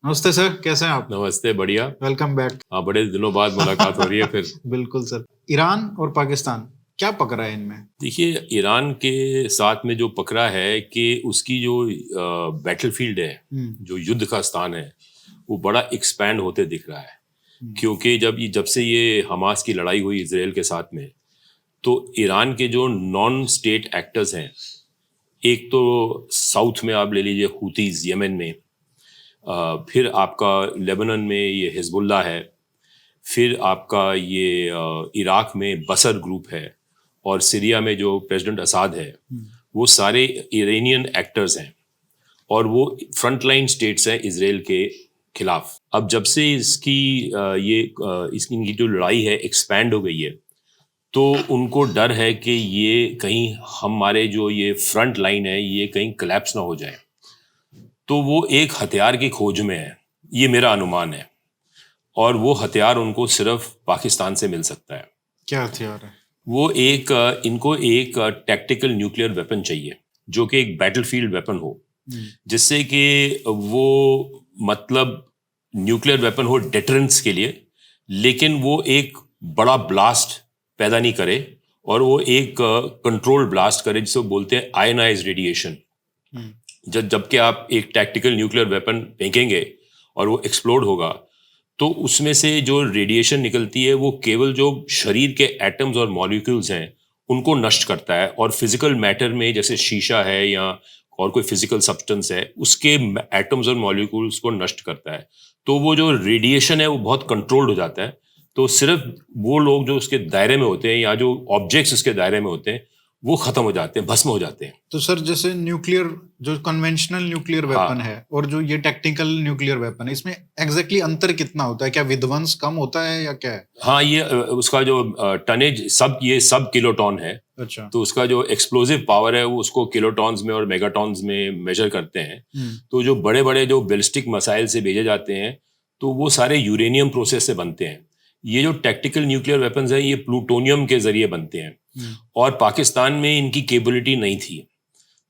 नमस्ते सर, कैसे हैं आप? नमस्ते, बढ़िया। Welcome back. हाँ, बड़े दिनों बाद मुलाकात हो रही है फिर। बिल्कुल सर। ईरान और पाकिस्तान, क्या पकड़ा है इनमें? देखिए, ईरान के साथ में जो पकड़ा है कि उसकी जो बैटलफील्ड है, जो युद्ध का स्थान है, वो बड़ा एक्सपैंड होते दिख रहा है। क्योंकि जब से ये हमास की लड़ाई हुई इजराइल के साथ में, तो ईरान के जो नॉन स्टेट एक्टर्स हैं, एक तो साउथ में आप ले लीजिए हूतीज यमन में, फिर आपका लेबनान में ये हिजबुल्लाह है, फिर आपका ये इराक में बसर ग्रुप है, और सीरिया में जो प्रेसिडेंट असाद है, वो सारे इरानियन एक्टर्स हैं और वो फ्रंटलाइन स्टेट्स हैं इजराइल के खिलाफ। अब जब से इनकी जो लड़ाई है एक्सपैंड हो गई है, तो उनको डर है कि ये कहीं हमारे जो ये फ्रंट लाइन है ये कहीं कोलैप्स ना हो जाए। तो वो एक हथियार की खोज में है, ये मेरा अनुमान है। और वो हथियार उनको सिर्फ पाकिस्तान से मिल सकता है। क्या हथियार है? वो इनको एक टैक्टिकल न्यूक्लियर वेपन चाहिए, जो कि एक बैटलफील्ड वेपन हो, जिससे कि वो मतलब न्यूक्लियर वेपन हो डेटरेंस के लिए, लेकिन वो एक बड़ा ब्लास्ट पैदा नहीं करे, और वो एक कंट्रोल ब्लास्ट करे, जिसे बोलते हैं आयनाइज रेडिएशन। जबकि आप एक टैक्टिकल न्यूक्लियर वेपन फेंकेंगे और वो एक्सप्लोड होगा, तो उसमें से जो रेडिएशन निकलती है वो केवल जो शरीर के एटम्स और मॉलिक्यूल्स हैं उनको नष्ट करता है, और फिजिकल मैटर में जैसे शीशा है या और कोई फिजिकल सब्सटेंस है, उसके एटम्स और मॉलिक्यूल्स को नष्ट करता है। तो वो जो रेडिएशन है वो बहुत कंट्रोल्ड हो जाता है। तो सिर्फ वो लोग जो उसके दायरे में होते हैं या जो ऑब्जेक्ट्स उसके दायरे में होते हैं वो खत्म हो जाते हैं, भस्म हो जाते हैं। तो सर, जैसे न्यूक्लियर, जो कन्वेंशनल न्यूक्लियर वेपन है और जो ये टैक्टिकल न्यूक्लियर वेपन है, इसमें एग्जैक्टली अंतर कितना होता है? क्या विध्वंस कम होता है या क्या है? हाँ, ये उसका जो टनेज ये सब किलोटॉन है। अच्छा। तो उसका जो एक्सप्लोजिव पावर है वो उसको किलोटॉन्स में और मेगाटॉन्स में मेजर करते हैं। तो जो बड़े बड़े जो बैलिस्टिक मिसाइल से भेजे जाते हैं, तो वो सारे यूरेनियम प्रोसेस से बनते हैं। ये जो टैक्टिकल न्यूक्लियर वेपन्स हैं ये प्लूटोनियम के जरिए बनते हैं, और पाकिस्तान में इनकी कैपेबिलिटी नहीं थी।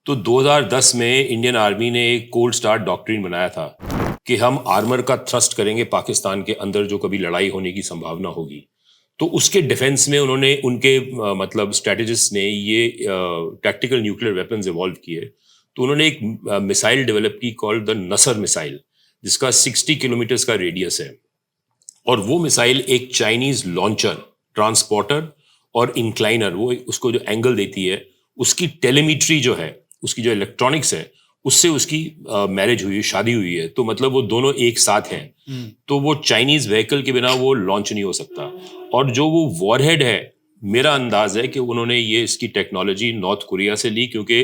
तो 2010 में इंडियन आर्मी ने एक कोल्ड स्टार्ट डॉक्ट्रिन बनाया था कि हम आर्मर का थ्रस्ट करेंगे पाकिस्तान के अंदर जो कभी लड़ाई होने की संभावना होगी। तो उसके डिफेंस में उन्होंने उनके मतलब स्ट्रेटेजिस्ट ने ये टैक्टिकल न्यूक्लियर वेपन्स इवॉल्व किए। तो उन्होंने एक मिसाइल डेवलप की कॉल्ड द नसर मिसाइल, जिसका 60 किलोमीटर्स का रेडियस है। और वो मिसाइल एक चाइनीज लॉन्चर, ट्रांसपोर्टर और इंक्लाइनर, वो उसको जो एंगल देती है, उसकी टेलीमेट्री जो है, उसकी जो इलेक्ट्रॉनिक्स है, उससे उसकी मैरिज हुई, शादी हुई है। तो मतलब वो दोनों एक साथ हैं। तो वो चाइनीज व्हीकल के बिना वो लॉन्च नहीं हो सकता। और जो वो वॉरहेड है, मेरा अंदाज है कि उन्होंने ये इसकी टेक्नोलॉजी नॉर्थ कोरिया से ली, क्योंकि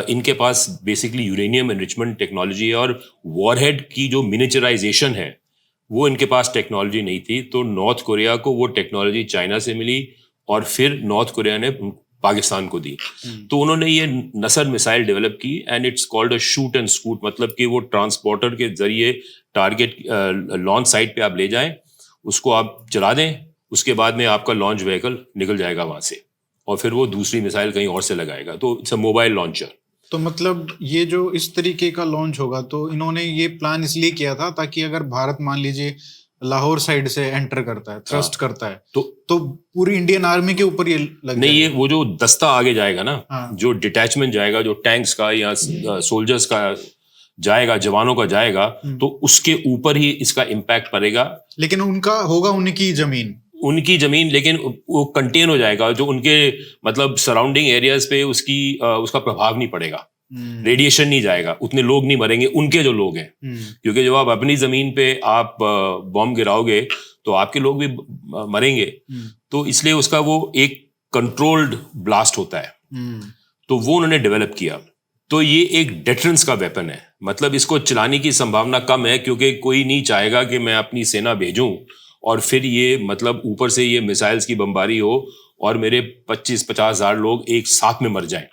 इनके पास बेसिकली यूरेनियम एनरिचमेंट टेक्नोलॉजी है, और वॉरहेड की जो मिनिचराइजेशन है वो इनके पास टेक्नोलॉजी नहीं थी। तो नॉर्थ कोरिया को वो टेक्नोलॉजी चाइना से मिली, और फिर नॉर्थ कोरिया ने पाकिस्तान को दी। तो उन्होंने ये नसर मिसाइल डेवलप की, and it's called a shoot and scoot, मतलब कि वो ट्रांसपोर्टर के जरिए टारगेट लॉन्च साइट पे आप ले जाएं, उसको आप चला दें, उसके बाद में आपका लॉन्च व्हीकल निकल जाएगा वहां से, और फिर वो दूसरी मिसाइल कहीं और से लगाएगा। तो इट्स अ मोबाइल लॉन्चर। तो मतलब ये जो इस तरीके का लॉन्च होगा, तो इन्होंने ये प्लान इसलिए किया था ताकि अगर भारत मान लीजिए लाहौर साइड से एंटर करता है, थ्रस्ट करता है, तो पूरी इंडियन आर्मी के ऊपर ये लग नहीं, ये वो जो दस्ता आगे जाएगा ना, जो डिटैचमेंट जाएगा, जो टैंक्स का या सोल्जर्स का जाएगा, जवानों का जाएगा, तो उसके ऊपर ही इसका इम्पैक्ट पड़ेगा। लेकिन उनका होगा उनकी जमीन, लेकिन वो कंटेन हो जाएगा, जो उनके मतलब सराउंडिंग एरियाज पे उसका प्रभाव नहीं पड़ेगा, रेडिएशन नहीं जाएगा, उतने लोग नहीं मरेंगे, उनके जो लोग हैं। क्योंकि जब आप अपनी जमीन पे आप बॉम्ब गिराओगे तो आपके लोग भी मरेंगे। तो इसलिए उसका वो एक कंट्रोल्ड ब्लास्ट होता है। तो वो उन्होंने डेवलप किया। तो ये एक डेटरेंस का वेपन है, मतलब इसको चलाने की संभावना कम है, क्योंकि कोई नहीं चाहेगा कि मैं अपनी सेना भेजूं और फिर ये मतलब ऊपर से ये मिसाइल्स की बमबारी हो और मेरे 25-50 हजार लोग एक साथ में मर जाएं,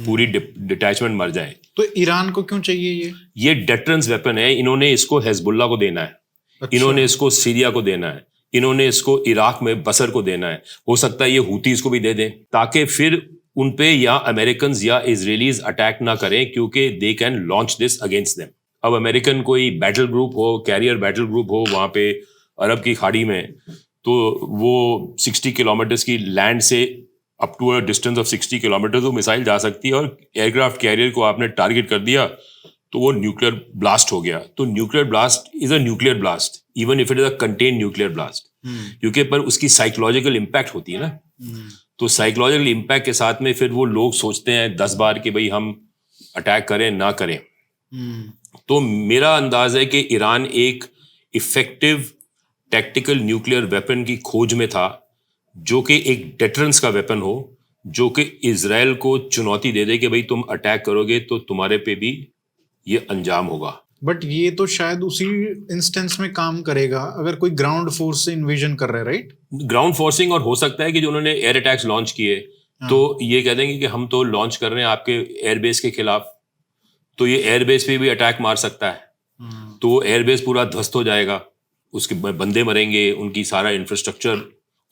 पूरी डिटैचमेंट मर जाए। तो ईरान को क्यों चाहिए ये डेटरेंस वेपन है। इन्होंने इसको हिजबुल्लाह को देना है। अच्छा। इन्होंने इसको सीरिया को देना है। इन्होंने इसको इराक में बसर को देना है। हो सकता है ये हूतीज को भी दे दें, ताकि फिर उनपे या अमेरिकन या इजरायलीज अटैक ना करें, क्योंकि they can launch this against them. अब अमेरिकन कोई बैटल ग्रुप हो, कैरियर बैटल ग्रुप हो वहाँ पे अरब की खाड़ी में, तो वो 60 किलोमीटर्स की लैंड से up to a distance of 60 kilometer तो मिसाइल जा सकती है, और एयरक्राफ्ट कैरियर को आपने टारगेट कर दिया तो वो न्यूक्लियर ब्लास्ट हो गया। तो nuclear blast is a nuclear blast even if it is a contained nuclear blast, क्योंकि पर उसकी साइकोलॉजिकल इम्पैक्ट होती है ना। तो साइकोलॉजिकल इम्पैक्ट के साथ में फिर वो लोग सोचते हैं 10 बार कि भाई हम अटैक करें ना करें। तो मेरा अंदाज है कि ईरान एक इफेक्टिव टैक्टिकल न्यूक्लियर वेपन की खोज में था, जो कि एक डेटरेंस का वेपन हो, जो कि इजराइल को चुनौती दे दे कि भाई तुम अटैक करोगे तो तुम्हारे पे भी ये अंजाम होगा। बट ये तो शायद उसी इंस्टेंस में काम करेगा अगर कोई ग्राउंड फोर्स से इन्वेजन कर रहा है, राइट? ग्राउंड फोर्सिंग, और हो सकता है कि जो उन्होंने एयर अटैक्स लॉन्च किए तो ये कह देंगे कि हम तो लॉन्च कर रहे हैं आपके एयरबेस के खिलाफ, तो ये एयरबेस पे भी अटैक मार सकता है। तो एयरबेस पूरा ध्वस्त हो जाएगा, उसके बंदे मरेंगे, उनकी सारा इंफ्रास्ट्रक्चर,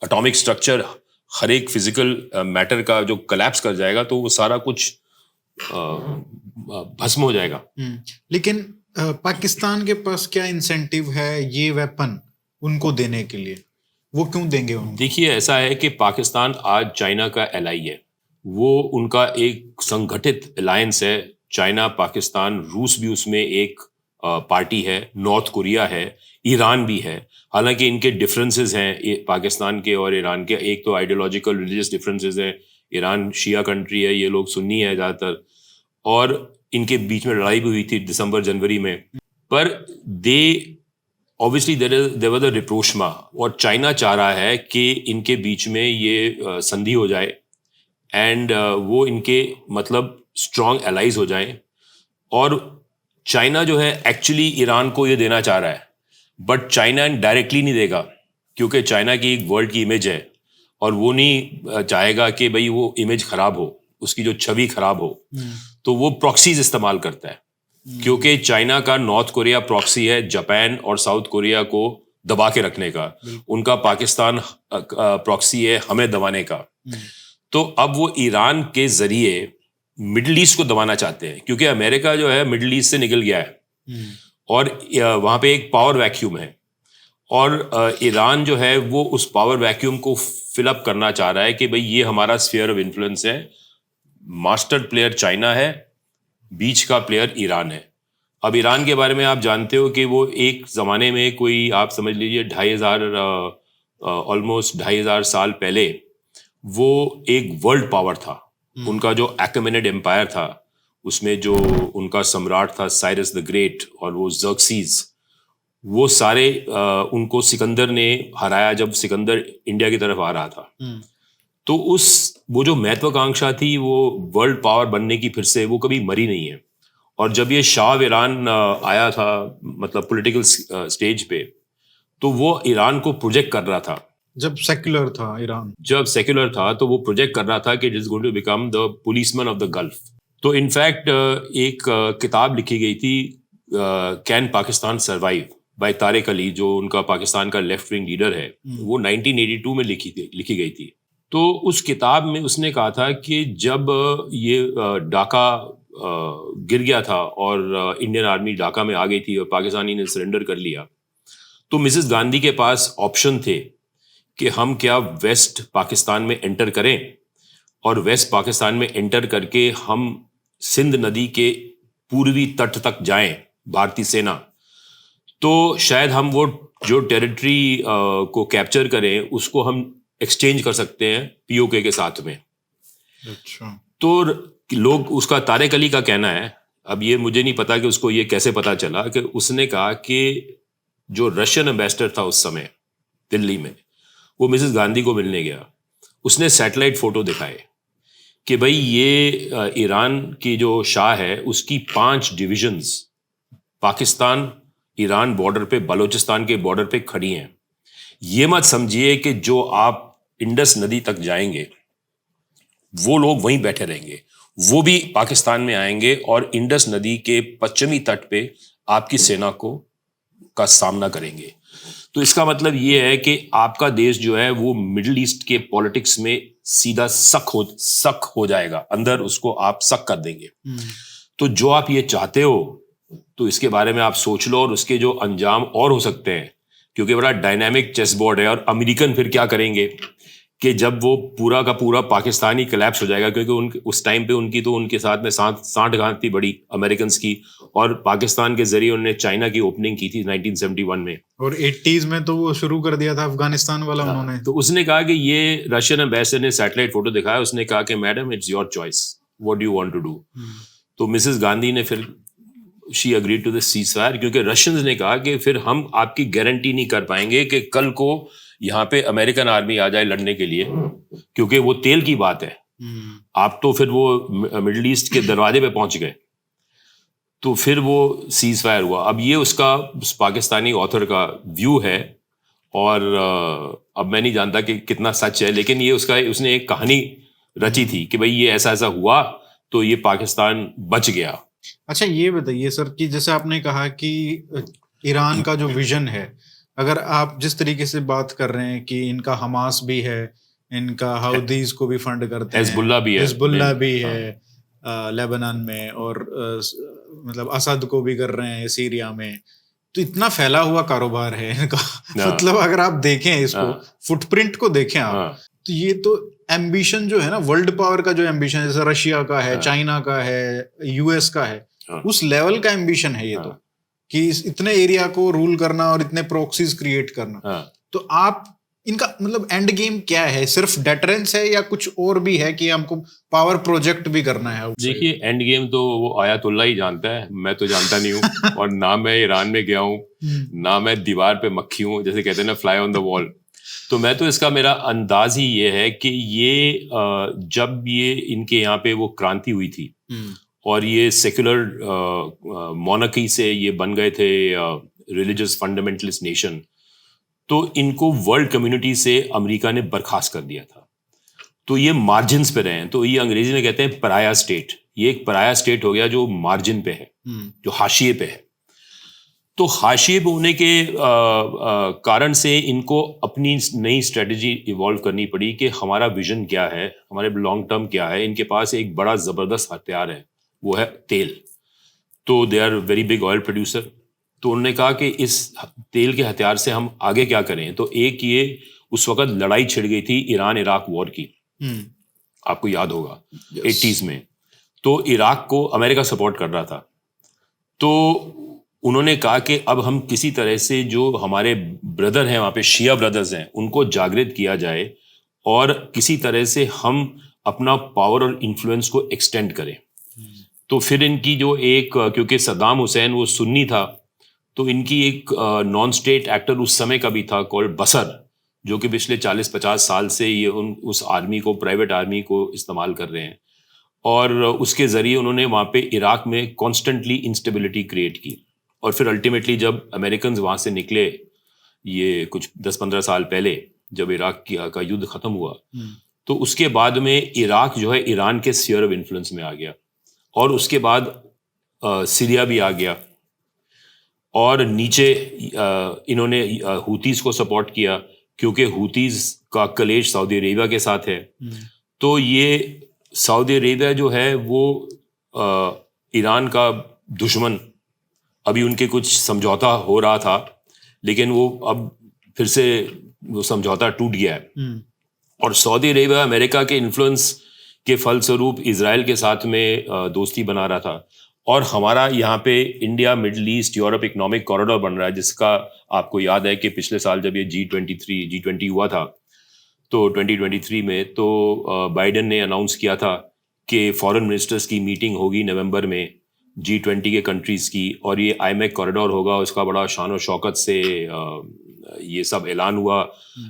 एटॉमिक स्ट्रक्चर, हर एक फिजिकल मैटर का जो कोलैप्स कर जाएगा, तो वो सारा कुछ भस्म हो जाएगा। लेकिन पाकिस्तान के पास क्या इंसेंटिव है ये वेपन उनको देने के लिए? वो क्यों देंगे उनको? देखिए, ऐसा है कि पाकिस्तान आज चाइना का एलाई है, वो उनका एक संगठित अलायंस है। चाइना, पाकिस्तान, रूस भी उसमें एक पार्टी है, नॉर्थ कोरिया है, ईरान भी है। हालांकि इनके डिफरेंसेस हैं पाकिस्तान के और ईरान के। एक तो आइडियोलॉजिकल रिलीजियस डिफरेंसेस हैं, ईरान शिया कंट्री है, ये लोग सुन्नी है ज़्यादातर, और इनके बीच में लड़ाई भी हुई थी दिसंबर जनवरी में। पर they obviously there was a rapprochement, और चाइना चाह रहा है कि इनके बीच में ये संधि हो जाए एंड वो इनके मतलब स्ट्रॉन्ग एलाइज हो जाएं। और चाइना जो है एक्चुअली ईरान को ये देना चाह रहा है, बट चाइना डायरेक्टली नहीं देगा, क्योंकि चाइना की एक वर्ल्ड की इमेज है और वो नहीं चाहेगा कि भाई वो इमेज खराब हो, उसकी जो छवि खराब हो। तो वो प्रॉक्सीज इस्तेमाल करता है, क्योंकि चाइना का नॉर्थ कोरिया प्रॉक्सी है जापान और साउथ कोरिया को दबा के रखने का, उनका पाकिस्तान प्रॉक्सी है हमें दबाने का। तो अब वो ईरान के जरिए मिडिल ईस्ट को दबाना चाहते हैं, क्योंकि अमेरिका जो है मिडिल ईस्ट से निकल गया है और वहां पे एक पावर वैक्यूम है, और ईरान जो है वो उस पावर वैक्यूम को फिलअप करना चाह रहा है कि भाई ये हमारा स्फीयर ऑफ इन्फ्लुएंस है। मास्टर प्लेयर चाइना है, बीच का प्लेयर ईरान है। अब ईरान के बारे में आप जानते हो कि वो एक ज़माने में कोई, आप समझ लीजिए 2500 ऑलमोस्ट 2500 साल पहले वो एक वर्ल्ड पावर था। उनका जो एक्मेनिड एम्पायर था, उसमें जो उनका सम्राट था साइरस द ग्रेट और वो ज़र्क्सीज, वो सारे उनको सिकंदर ने हराया जब सिकंदर इंडिया की तरफ आ रहा था। तो वो जो महत्वाकांक्षा थी वो वर्ल्ड पावर बनने की, फिर से वो कभी मरी नहीं है। और जब ये शाह ईरान आया था, मतलब पॉलिटिकल स्टेज पे, तो वो ईरान को प्रोजेक्ट कर रहा था। जब सेक्युलर था तो वो प्रोजेक्ट कर रहा था कि it is going to become the policeman of the Gulf. तो इनफैक्ट एक किताब लिखी गई थी, can Pakistan survive, by Tariq Ali, जो उनका पाकिस्तान का लेफ्ट विंग लीडर है। वो 1982 में लिखी गई थी। तो उस किताब में उसने कहा था कि जब ये ढाका गिर गया था और इंडियन आर्मी ढाका में आ गई थी और पाकिस्तानी ने सरेंडर कर लिया, तो मिसेस गांधी के पास ऑप्शन थे कि हम क्या वेस्ट पाकिस्तान में एंटर करें और वेस्ट पाकिस्तान में एंटर करके हम सिंध नदी के पूर्वी तट तक जाएं भारतीय सेना, तो शायद हम वो जो टेरिटरी को कैप्चर करें उसको हम एक्सचेंज कर सकते हैं पीओके के साथ में। अच्छा। तो लोग, उसका तारिक अली का कहना है, अब ये मुझे नहीं पता कि उसको ये कैसे पता चला, कि उसने कहा कि जो रशियन एम्बेसडर था उस समय दिल्ली में, वो मिसेस गांधी को मिलने गया। उसने सैटेलाइट फोटो दिखाए कि भाई ये ईरान की जो शाह है उसकी 5 डिविजन्स पाकिस्तान ईरान बॉर्डर पे, बलूचिस्तान के बॉर्डर पे खड़ी हैं। ये मत समझिए कि जो आप इंडस नदी तक जाएंगे वो लोग वहीं बैठे रहेंगे, वो भी पाकिस्तान में आएंगे और इंडस नदी के पश्चिमी तट पे आपकी सेना का सामना करेंगे। तो इसका मतलब ये है कि आपका देश जो है वो मिडिल ईस्ट के पॉलिटिक्स में सीधा सक हो जाएगा, अंदर उसको आप सक कर देंगे। तो जो आप ये चाहते हो तो इसके बारे में आप सोच लो, और उसके जो अंजाम और हो सकते हैं, क्योंकि बड़ा डायनामिक चेस बोर्ड है। और अमेरिकन फिर क्या करेंगे कि जब वो पूरा का पूरा पाकिस्तान ही कोलैप्स हो जाएगा, क्योंकि उस टाइम पे उनकी तो उनके साथ में सांठगांठ थी बड़ी अमेरिकन की, और पाकिस्तान के जरिए उन्होंने चाइना की ओपनिंग की थी 1971 में, और 80s में तो वो शुरू कर दिया था अफगानिस्तान वाला उन्होंने। तो उसने कहा कि ये रशियन एम्बेसडर ने सैटेलाइट फोटो दिखाया, उसने कहा कि madam it's your choice, what do you want to do. तो मिसेस गांधी ने फिर she agreed to the ceasefire, क्योंकि रशियंस ने कहा कि फिर हम आपकी गारंटी नहीं कर पाएंगे कि कल को यहाँ पे अमेरिकन आर्मी आ जाए लड़ने के लिए, क्योंकि वो तेल की बात है। आप तो फिर वो मिडिल ईस्ट के दरवाजे पे पहुंच गए, तो फिर वो सीज फायर हुआ। अब ये उसका पाकिस्तानी ऑथर का व्यू है, और अब मैं नहीं जानता कि कितना सच है, लेकिन ये उसने एक कहानी रची थी कि भाई ये ऐसा ऐसा हुआ तो ये पाकिस्तान बच गया। अच्छा, ये बताइए सर कि जैसे आपने कहा कि ईरान का जो विजन है, अगर आप जिस तरीके से बात कर रहे हैं कि इनका हमास भी है, इनका हाउदीज को भी फंड करते हैं, हिजबुल्लाह भी है लेबनान में, और मतलब असद को भी कर रहे हैं सीरिया में, तो इतना फैला हुआ कारोबार है इनका। मतलब अगर आप देखें इसको, फुटप्रिंट को देखें आप, तो ये तो एम्बिशन जो है ना, वर्ल्ड पावर का जो एम्बिशन है, जैसे रशिया का है, चाइना का है, यूएस का है, उस लेवल का एम्बिशन है ये तो, कि इतने एरिया को रूल करना और इतने प्रॉक्सीज क्रिएट करना। तो आप इनका मतलब एंड गेम क्या है? सिर्फ डेटरेंस है या कुछ और भी है कि हमको पावर प्रोजेक्ट भी करना है? देखिए, एंड गेम तो वो आयतुल्ला ही जानता है, मैं तो जानता नहीं हूँ। और ना मैं ईरान में गया हूँ, ना मैं दीवार पे मक्खी हूँ, जैसे कहते हैं ना, फ्लाई ऑन द वॉल। तो मैं तो इसका मेरा अंदाज ही ये है कि ये जब ये इनके यहाँ पे वो क्रांति हुई थी और ये सेक्युलर मोनार्की से ये बन गए थे रिलीजियस फंडामेंटलिस्ट नेशन, तो इनको वर्ल्ड कम्युनिटी से अमेरिका ने बर्खास्त कर दिया था। तो ये मार्जिन्स पे रहे हैं, तो ये अंग्रेजी में कहते हैं पराया स्टेट। ये एक पराया स्टेट हो गया जो मार्जिन पे है, जो हाशिए पे है। तो हाशिए पे होने के कारण से इनको अपनी नई स्ट्रेटजी इवॉल्व करनी पड़ी कि हमारा विजन क्या है, हमारे लॉन्ग टर्म क्या है। इनके पास एक बड़ा ज़बरदस्त हथियार है, वो है तेल। तो they are very big oil producer. तो उन्होंने कहा कि इस तेल के हथियार से हम आगे क्या करें। तो एक ये उस वक्त लड़ाई छिड़ गई थी ईरान इराक वॉर की, आपको याद होगा, 80s में। तो इराक को अमेरिका सपोर्ट कर रहा था। तो उन्होंने कहा कि अब हम किसी तरह से जो हमारे ब्रदर हैं वहाँ पे, शिया ब्रदर्स हैं, उनको जागृत किया जाए और किसी तरह से हम अपना पावर और इन्फ्लुएंस को एक्सटेंड करें। तो फिर इनकी जो एक, क्योंकि सद्दाम हुसैन वो सुन्नी था, तो इनकी एक नॉन स्टेट एक्टर उस समय का भी था कॉल्ड बसर, जो कि पिछले 40-50 साल से ये उस आर्मी को, प्राइवेट आर्मी को इस्तेमाल कर रहे हैं। और उसके ज़रिए उन्होंने वहाँ पे इराक में कॉन्स्टेंटली इंस्टेबिलिटी क्रिएट की। और फिर अल्टीमेटली जब अमेरिकन वहाँ से निकले, ये कुछ 10-15 साल पहले जब इराक का युद्ध ख़त्म हुआ, तो उसके बाद में इराक जो है ईरान के स्फीयर ऑफ इन्फ्लुएंस में आ गया। और उसके बाद सीरिया भी आ गया, और नीचे इन्होंने हूतीज़ को सपोर्ट किया, क्योंकि हूतीज़ का कलेश सऊदी अरेबिया के साथ है। तो ये सऊदी अरेबिया जो है वो ईरान का दुश्मन, अभी उनके कुछ समझौता हो रहा था, लेकिन वो अब फिर से वो समझौता टूट गया है। और सऊदी अरेबिया अमेरिका के इन्फ्लुएंस के फलस्वरूप इजराइल के साथ में दोस्ती बना रहा था। और हमारा यहाँ पे India middle east Europe economic corridor बन रहा है, जिसका आपको याद है कि पिछले साल जब ये G20 हुआ था, तो 2023 में, तो बाइडेन ने अनाउंस किया था कि फॉरेन मिनिस्टर्स की मीटिंग होगी नवंबर में G20 के कंट्रीज़ की, और ये IMEC कॉरिडोर होगा। उसका बड़ा शान और शौकत से ये सब ऐलान हुआ।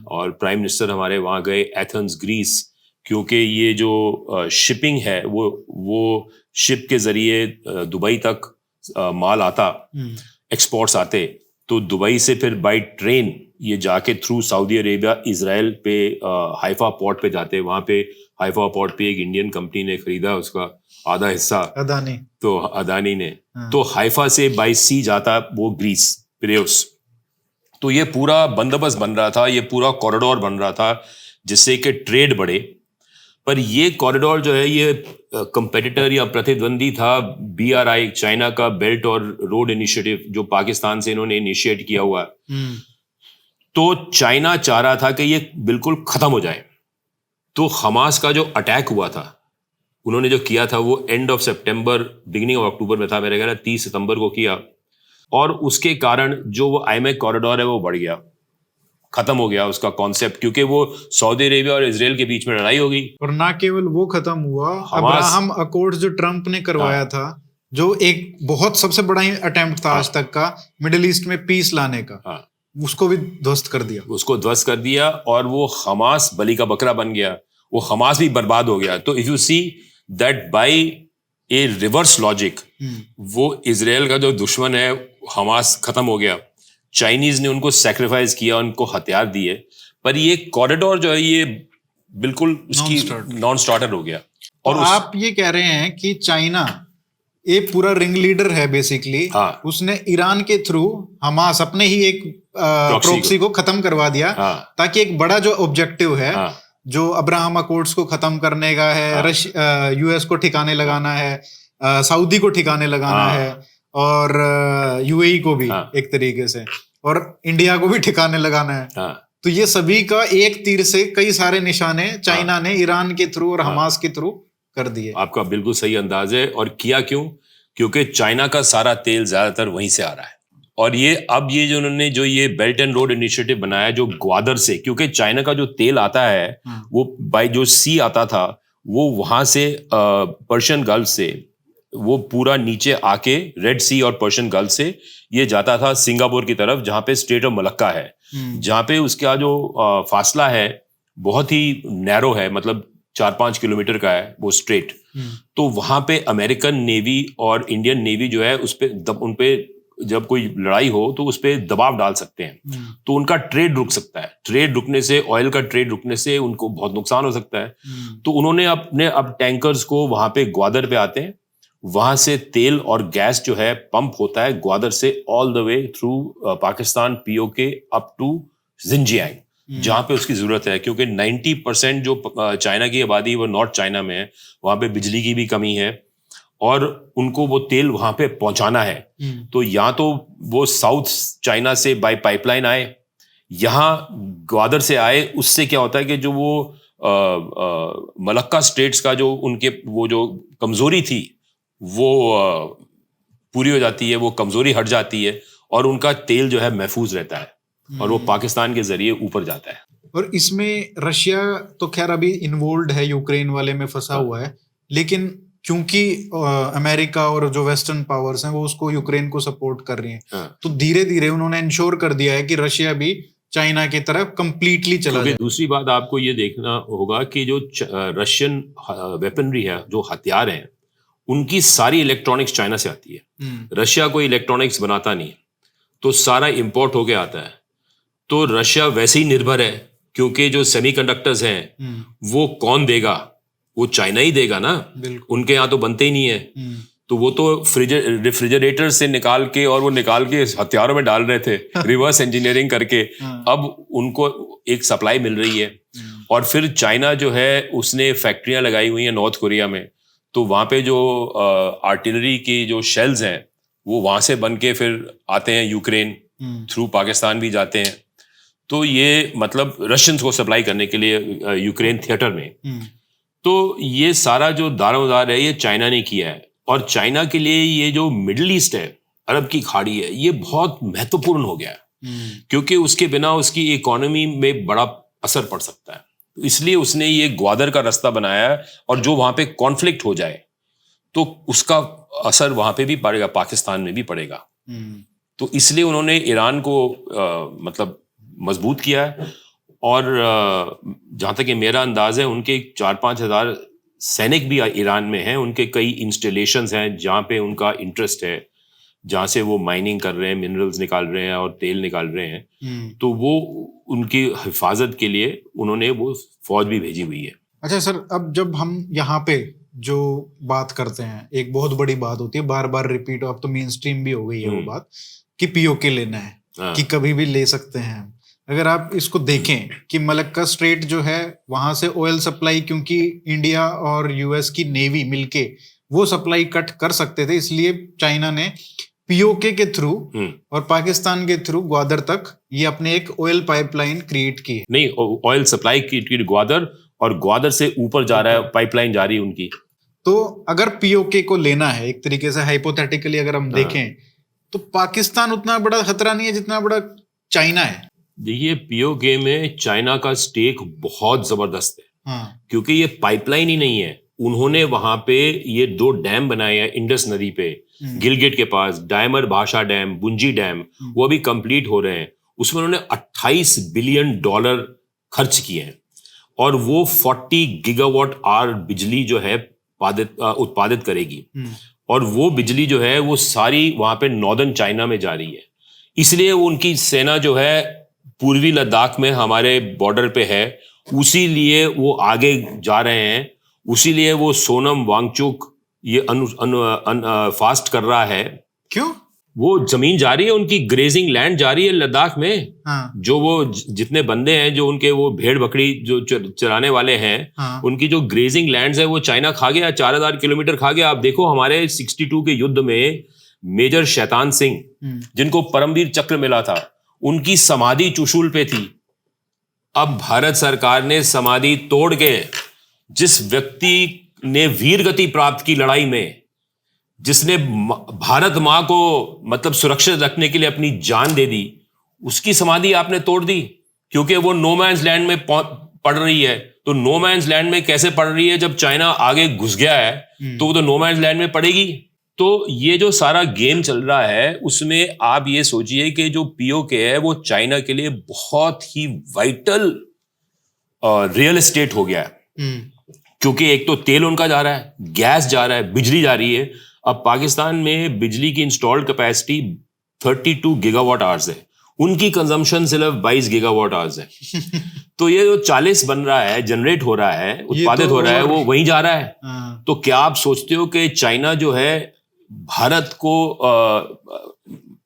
और प्राइम मिनिस्टर हमारे वहाँ गए, एथेंस ग्रीस, क्योंकि ये जो शिपिंग है वो शिप के ज़रिए दुबई तक माल आता, एक्सपोर्ट्स आते, तो दुबई से फिर बाई ट्रेन ये जाके थ्रू सऊदी अरेबिया इजराइल पे हाइफा पोर्ट पे जाते। वहाँ पे हाइफा पोर्ट पे एक इंडियन कंपनी ने खरीदा उसका आधा हिस्सा, अदानी ने। तो हाइफा से बाई सी जाता वो ग्रीस, पिरेउस। तो ये पूरा बंदोबस्त बन रहा था, ये पूरा कॉरिडोर बन रहा था, जिससे कि ट्रेड बढ़े। पर ये कॉरिडोर जो है ये कंपेटिटर या प्रतिद्वंदी था BRI, चाइना का बेल्ट और रोड इनिशिएटिव, जो पाकिस्तान से इन्होंने इनिशिएट किया हुआ है। तो चाइना चाह रहा था कि ये बिल्कुल खत्म हो जाए। तो हमास का जो अटैक हुआ था, उन्होंने जो किया था वो end of September beginning of October में था, मेरे ख्याल 30 सितंबर को किया, और उसके कारण जो वो IMEC कॉरिडोर है वो बढ़ गया, खत्म हो गया उसका कॉन्सेप्ट, क्योंकि वो सऊदी अरेबिया और इजराइल के बीच में लड़ाई हो गई। और ना केवल वो खत्म हुआ, अब्राहम अकॉर्ड्स जो ट्रंप ने करवाया था, जो एक बहुत सबसे बड़ा अटेम्प्ट था आज तक का मिडिल ईस्ट में पीस लाने का, उसको भी ध्वस्त कर दिया। और वो हमास बलि का बकरा बन गया, वो हमास भी बर्बाद हो गया। तो if you see that bye A reverse logic, वो इजराइल का जो दुश्मन है हमास खत्म हो गया, चाइनीज ने उनको सैक्रिफाइस किया, उनको हथियार दिए, पर ये कॉरिडोर जो है ये बिल्कुल उसकी नॉन स्टार्टर हो गया। और आप ये कह रहे हैं कि चाइना एक पूरा रिंग लीडर है बेसिकली। उसने ईरान के थ्रू हमास अपने ही एक प्रॉक्सी को खत्म करवा दिया, ताकि एक बड़ा जो ऑब्जेक्टिव है, जो अब्राहम अकॉर्ड्स को खत्म करने का है, US को ठिकाने लगाना है, सऊदी को ठिकाने लगाना है, और UAE को भी एक तरीके से, और इंडिया को भी ठिकाने लगाना है। तो ये सभी का एक तीर से कई सारे निशाने चाइना ने ईरान के थ्रू और हमास के थ्रू कर दिए। आपका बिल्कुल सही अंदाज है। और किया क्यों? क्योंकि चाइना का सारा तेल ज्यादातर वहीं से आ रहा है। और ये अब ये जो उन्होंने जो ये बेल्ट एंड रोड इनिशिएटिव बनाया, जो ग्वादर से, क्योंकि चाइना का जो तेल आता है वो बाय जो सी आता था, वो वहां से पर्शियन गल्फ से वो पूरा नीचे आके रेड सी और पर्शियन गल्फ से ये जाता था सिंगापुर की तरफ, जहां पे स्ट्रेट ऑफ मलक्का है, जहां पे उसका जो फासला है बहुत ही नैरो है, मतलब 4-5 किलोमीटर का है वो स्ट्रेट। तो वहां पे अमेरिकन नेवी और इंडियन नेवी जो है उस पे उनपे जब कोई लड़ाई हो तो उस पे दबाव डाल सकते हैं, तो उनका ट्रेड रुक सकता है। ट्रेड रुकने से, ऑयल का ट्रेड रुकने से उनको बहुत नुकसान हो सकता है। तो उन्होंने अब टैंकर्स को वहां पे ग्वादर पे आते हैं, वहां से तेल और गैस जो है पंप होता है ग्वादर से all the way through Pakistan POK up to Xinjiang, जहां पे उसकी जरूरत है, क्योंकि 90% जो चाइना की आबादी वो नॉर्थ चाइना में है, वहां पे बिजली की भी कमी है और उनको वो तेल वहां पे पहुंचाना है। तो या तो वो साउथ चाइना से बाय पाइपलाइन आए, यहाँ ग्वादर से आए। उससे क्या होता है कि जो वो मलक्का स्टेट्स का जो उनके वो जो कमजोरी थी वो पूरी हो जाती है, वो कमजोरी हट जाती है और उनका तेल जो है महफूज रहता है और वो पाकिस्तान के जरिए ऊपर जाता है। और इसमें रशिया तो खैर अभी इन्वॉल्व है, यूक्रेन वाले में फंसा हुआ है, लेकिन क्योंकि अमेरिका और जो वेस्टर्न पावर्स हैं वो उसको यूक्रेन को सपोर्ट कर रही हैं, तो धीरे धीरे उन्होंने इंश्योर कर दिया है कि रशिया भी चाइना की तरफ कंप्लीटली चला जाए। दूसरी बात आपको ये देखना होगा कि जो रशियन वेपनरी है, जो हथियार हैं, उनकी सारी इलेक्ट्रॉनिक्स चाइना से आती है। रशिया कोई इलेक्ट्रॉनिक्स बनाता नहीं, तो सारा इंपोर्ट होके आता है। तो रशिया वैसे ही निर्भर है, क्योंकि जो सेमीकंडक्टर्स हैं वो कौन देगा? वो चाइना ही देगा ना, उनके यहाँ तो बनते ही नहीं है। तो वो तो रेफ्रिजरेटर से निकाल के और वो निकाल के हथियारों में डाल रहे थे रिवर्स इंजीनियरिंग करके। अब उनको एक सप्लाई मिल रही है। और फिर चाइना जो है उसने फैक्ट्रियां लगाई हुई हैं नॉर्थ कोरिया में, तो वहां पे जो आर्टिलरी की जो शेल्स हैं वो वहां से बन के फिर आते हैं यूक्रेन, थ्रू पाकिस्तान भी जाते हैं। तो ये मतलब रशियंस को सप्लाई करने के लिए यूक्रेन थिएटर में। तो ये सारा जो दारोमदार है ये चाइना ने किया है। और चाइना के लिए ये जो मिडिल ईस्ट है, अरब की खाड़ी है, ये बहुत महत्वपूर्ण हो गया है, क्योंकि उसके बिना उसकी इकोनॉमी में बड़ा असर पड़ सकता है। इसलिए उसने ये ग्वादर का रास्ता बनाया है, और जो वहां पे कॉन्फ्लिक्ट हो जाए तो उसका असर वहां पे भी पड़ेगा, पाकिस्तान में भी पड़ेगा। तो इसलिए उन्होंने ईरान को मतलब मजबूत किया है। और जहां तक ये मेरा अंदाज है, उनके 4-5 हज़ार सैनिक भी ईरान में हैं। उनके कई इंस्टॉलेशंस हैं जहां पे उनका इंटरेस्ट है, जहां से वो माइनिंग कर रहे हैं, मिनरल्स निकाल रहे हैं और तेल निकाल रहे हैं। तो वो उनकी हिफाजत के लिए उन्होंने वो फौज भी भेजी हुई है। अच्छा सर, अब जब हम यहाँ पे जो बात करते हैं, एक बहुत बड़ी बात होती है, बार बार रिपीट, अब तो मेन स्ट्रीम भी हो गई है वो बात, कि POK लेना है, कि कभी भी ले सकते हैं। अगर आप इसको देखें कि मलक्का स्ट्रेट जो है वहां से ऑयल सप्लाई, क्योंकि इंडिया और यूएस की नेवी मिलके वो सप्लाई कट कर सकते थे, इसलिए चाइना ने पीओके के थ्रू और पाकिस्तान के थ्रू ग्वादर तक ये अपने एक ऑयल पाइपलाइन क्रिएट की है। नहीं, ऑयल सप्लाई की ग्वादर, और ग्वादर से ऊपर जा रहा है, पाइपलाइन जा रही है उनकी। तो अगर पीओके को लेना है एक तरीके से हाइपोथेटिकली अगर हम देखें, तो पाकिस्तान उतना बड़ा खतरा नहीं है जितना बड़ा चाइना है। देखिए, पीओके में चाइना का स्टेक बहुत जबरदस्त है। क्योंकि ये पाइपलाइन ही नहीं है, उन्होंने वहां पे ये 2 डैम बनाए हैं इंडस नदी पे, गिलगिट के पास डायमर भाषा डैम, बुंजी डैम, वो अभी कंप्लीट हो रहे हैं। उसमें उन्होंने $28 बिलियन खर्च किए हैं, और वो 40 गीगावाट आवर बिजली जो है उत्पादित करेगी। और वो बिजली जो है वो सारी वहां पे नॉर्दर्न चाइना में जा रही है। इसलिए उनकी सेना जो है पूर्वी लद्दाख में हमारे बॉर्डर पे है, उसी लिए वो आगे जा रहे हैं, उसी लिए वो सोनम वांगचुक ये फास्ट कर रहा है। क्यों? वो जमीन जा रही है, उनकी ग्रेजिंग लैंड जा रही है लद्दाख में। जो वो जितने बंदे हैं जो उनके वो भेड़ बकरी जो चराने वाले हैं, उनकी जो ग्रेजिंग लैंड्स है वो चाइना खा गया, 4000 किलोमीटर खा गया। आप देखो हमारे 62 के युद्ध में मेजर शैतान सिंह, जिनको परमवीर चक्र मिला था, उनकी समाधि चुशूल पे थी। अब भारत सरकार ने समाधि तोड़ के, जिस व्यक्ति ने वीर गति प्राप्त की लड़ाई में, जिसने भारत मां को मतलब सुरक्षित रखने के लिए अपनी जान दे दी, उसकी समाधि आपने तोड़ दी क्योंकि वो नो मैन्स लैंड में पड़ रही है। तो नो मैन्स लैंड में कैसे पड़ रही है? जब चाइना आगे घुस गया है तो वो तो नो मैन्स लैंड में पड़ेगी। तो ये जो सारा गेम चल रहा है उसमें आप ये सोचिए कि जो पीओके है वो चाइना के लिए बहुत ही वाइटल रियल एस्टेट हो गया है। क्योंकि एक तो तेल उनका जा रहा है, गैस जा रहा है, बिजली जा रही है। अब पाकिस्तान में बिजली की इंस्टॉल्ड कैपेसिटी 32 गीगावाट आवर्स है, उनकी कंजम्पशन सिर्फ 22 गीगावाट आवर्स है। तो ये जो 40 बन रहा है, जनरेट हो रहा है, उत्पादित हो रहा है, वो वहीं जा रहा है। तो क्या आप सोचते हो कि चाइना जो है भारत को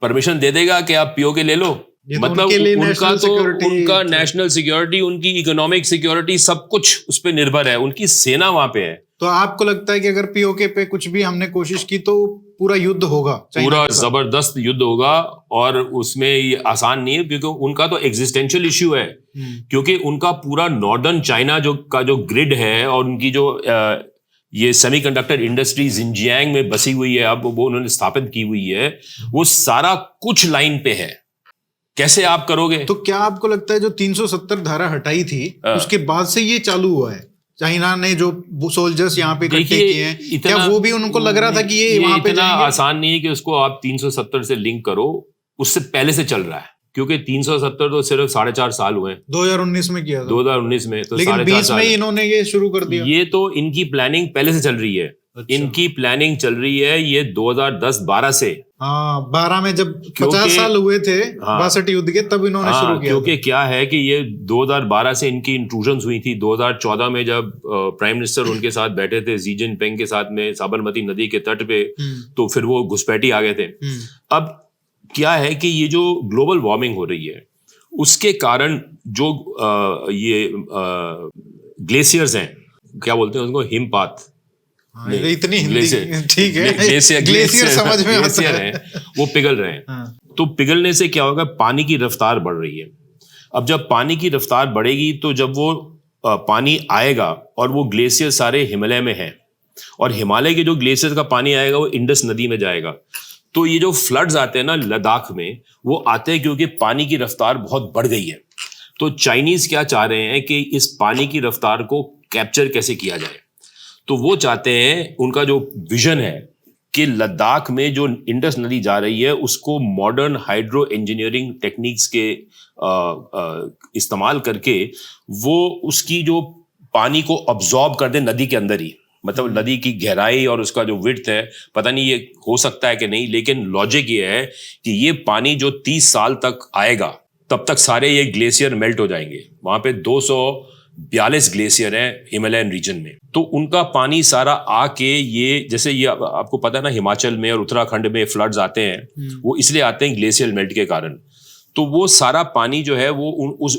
परमिशन दे देगा कि आप पीओके ले लो? मतलब उनका नेशनल सिक्योरिटी, उनकी इकोनॉमिक सिक्योरिटी, सब कुछ उस पर निर्भर है, उनकी सेना वहां पे है। तो आपको लगता है कि अगर पीओके पे कुछ भी हमने कोशिश की तो पूरा युद्ध होगा, पूरा जबरदस्त युद्ध होगा? और उसमें ये आसान नहीं है, क्योंकि उनका तो एग्जिस्टेंशियल इश्यू है। क्योंकि उनका पूरा नॉर्दर्न चाइना जो ग्रिड है, और उनकी जो ये सेमीकंडक्टर इंडस्ट्री जिनजियांग में बसी हुई है, अब वो उन्होंने स्थापित की हुई है, वो सारा कुछ लाइन पे है। कैसे आप करोगे? तो क्या आपको लगता है जो 370 धारा हटाई थी उसके बाद से ये चालू हुआ है? चाइना ने जो सोल्जर्स यहाँ पे इकट्ठे किए हैं, क्या वो भी उनको लग रहा था कि ये वहां पे इतना आसान नहीं है कि उसको आप 370 से लिंक करो? उससे पहले से चल रहा है, क्योंकि 370 तो सिर्फ 4.5 साल हुए हैं। 2019 में किया था। 2019 में तो, लेकिन 20 में इन्होंने ये शुरू कर दिया। ये तो इनकी प्लानिंग पहले से चल रही है। अच्छा। इनकी प्लानिंग चल रही है ये 2010-12 से। 12 में जब 50 साल हुए थे 62 युद्ध के, तब इन्होंने शुरू किया। क्योंकि क्या है कि ये 2012 से इनकी इंट्रूजन्स हुई थी। 2014 में जब प्राइम मिनिस्टर उनके साथ बैठे थे शी जिनपिंग के साथ में साबरमती नदी के तट पे, तो फिर वो घुसपैठी आ गए थे। अब क्या है कि ये जो ग्लोबल वार्मिंग हो रही है उसके कारण जो ये ग्लेशियर्स हैं, क्या बोलते हैं उसको, हिमपात, इतनी हिंदी ठीक है, ग्लेशियर समझ में आता है, वो पिघल रहे हैं। तो पिघलने से क्या होगा? पानी की रफ्तार बढ़ रही है। अब जब पानी की रफ्तार बढ़ेगी तो जब वो पानी आएगा, और वो ग्लेशियर सारे हिमालय में हैं, और हिमालय के जो ग्लेशियर का पानी आएगा वो इंडस नदी में जाएगा। तो ये जो फ्लड्स आते हैं ना लद्दाख में, वो आते हैं क्योंकि पानी की रफ्तार बहुत बढ़ गई है। तो चाइनीज क्या चाह रहे हैं कि इस पानी की रफ्तार को कैप्चर कैसे किया जाए। तो वो चाहते हैं, उनका जो विजन है कि लद्दाख में जो इंडस नदी जा रही है उसको मॉडर्न हाइड्रो इंजीनियरिंग टेक्निक्स के इस्तेमाल करके वो उसकी जो पानी को अब्जॉर्ब कर दे नदी के अंदर ही। मतलब नदी की गहराई और उसका जो विड्थ है, पता नहीं ये हो सकता है कि नहीं, लेकिन लॉजिक ये है कि ये पानी जो 30 साल तक आएगा तब तक सारे ये ग्लेशियर मेल्ट हो जाएंगे। वहां पे 242 ग्लेशियर हैं हिमालयन रीजन में। तो उनका पानी सारा आके ये, जैसे ये आपको पता है ना, हिमाचल में और उत्तराखंड में फ्लड्स आते हैं, वो इसलिए आते हैं ग्लेशियर मेल्ट के कारण। तो वो सारा पानी जो है वो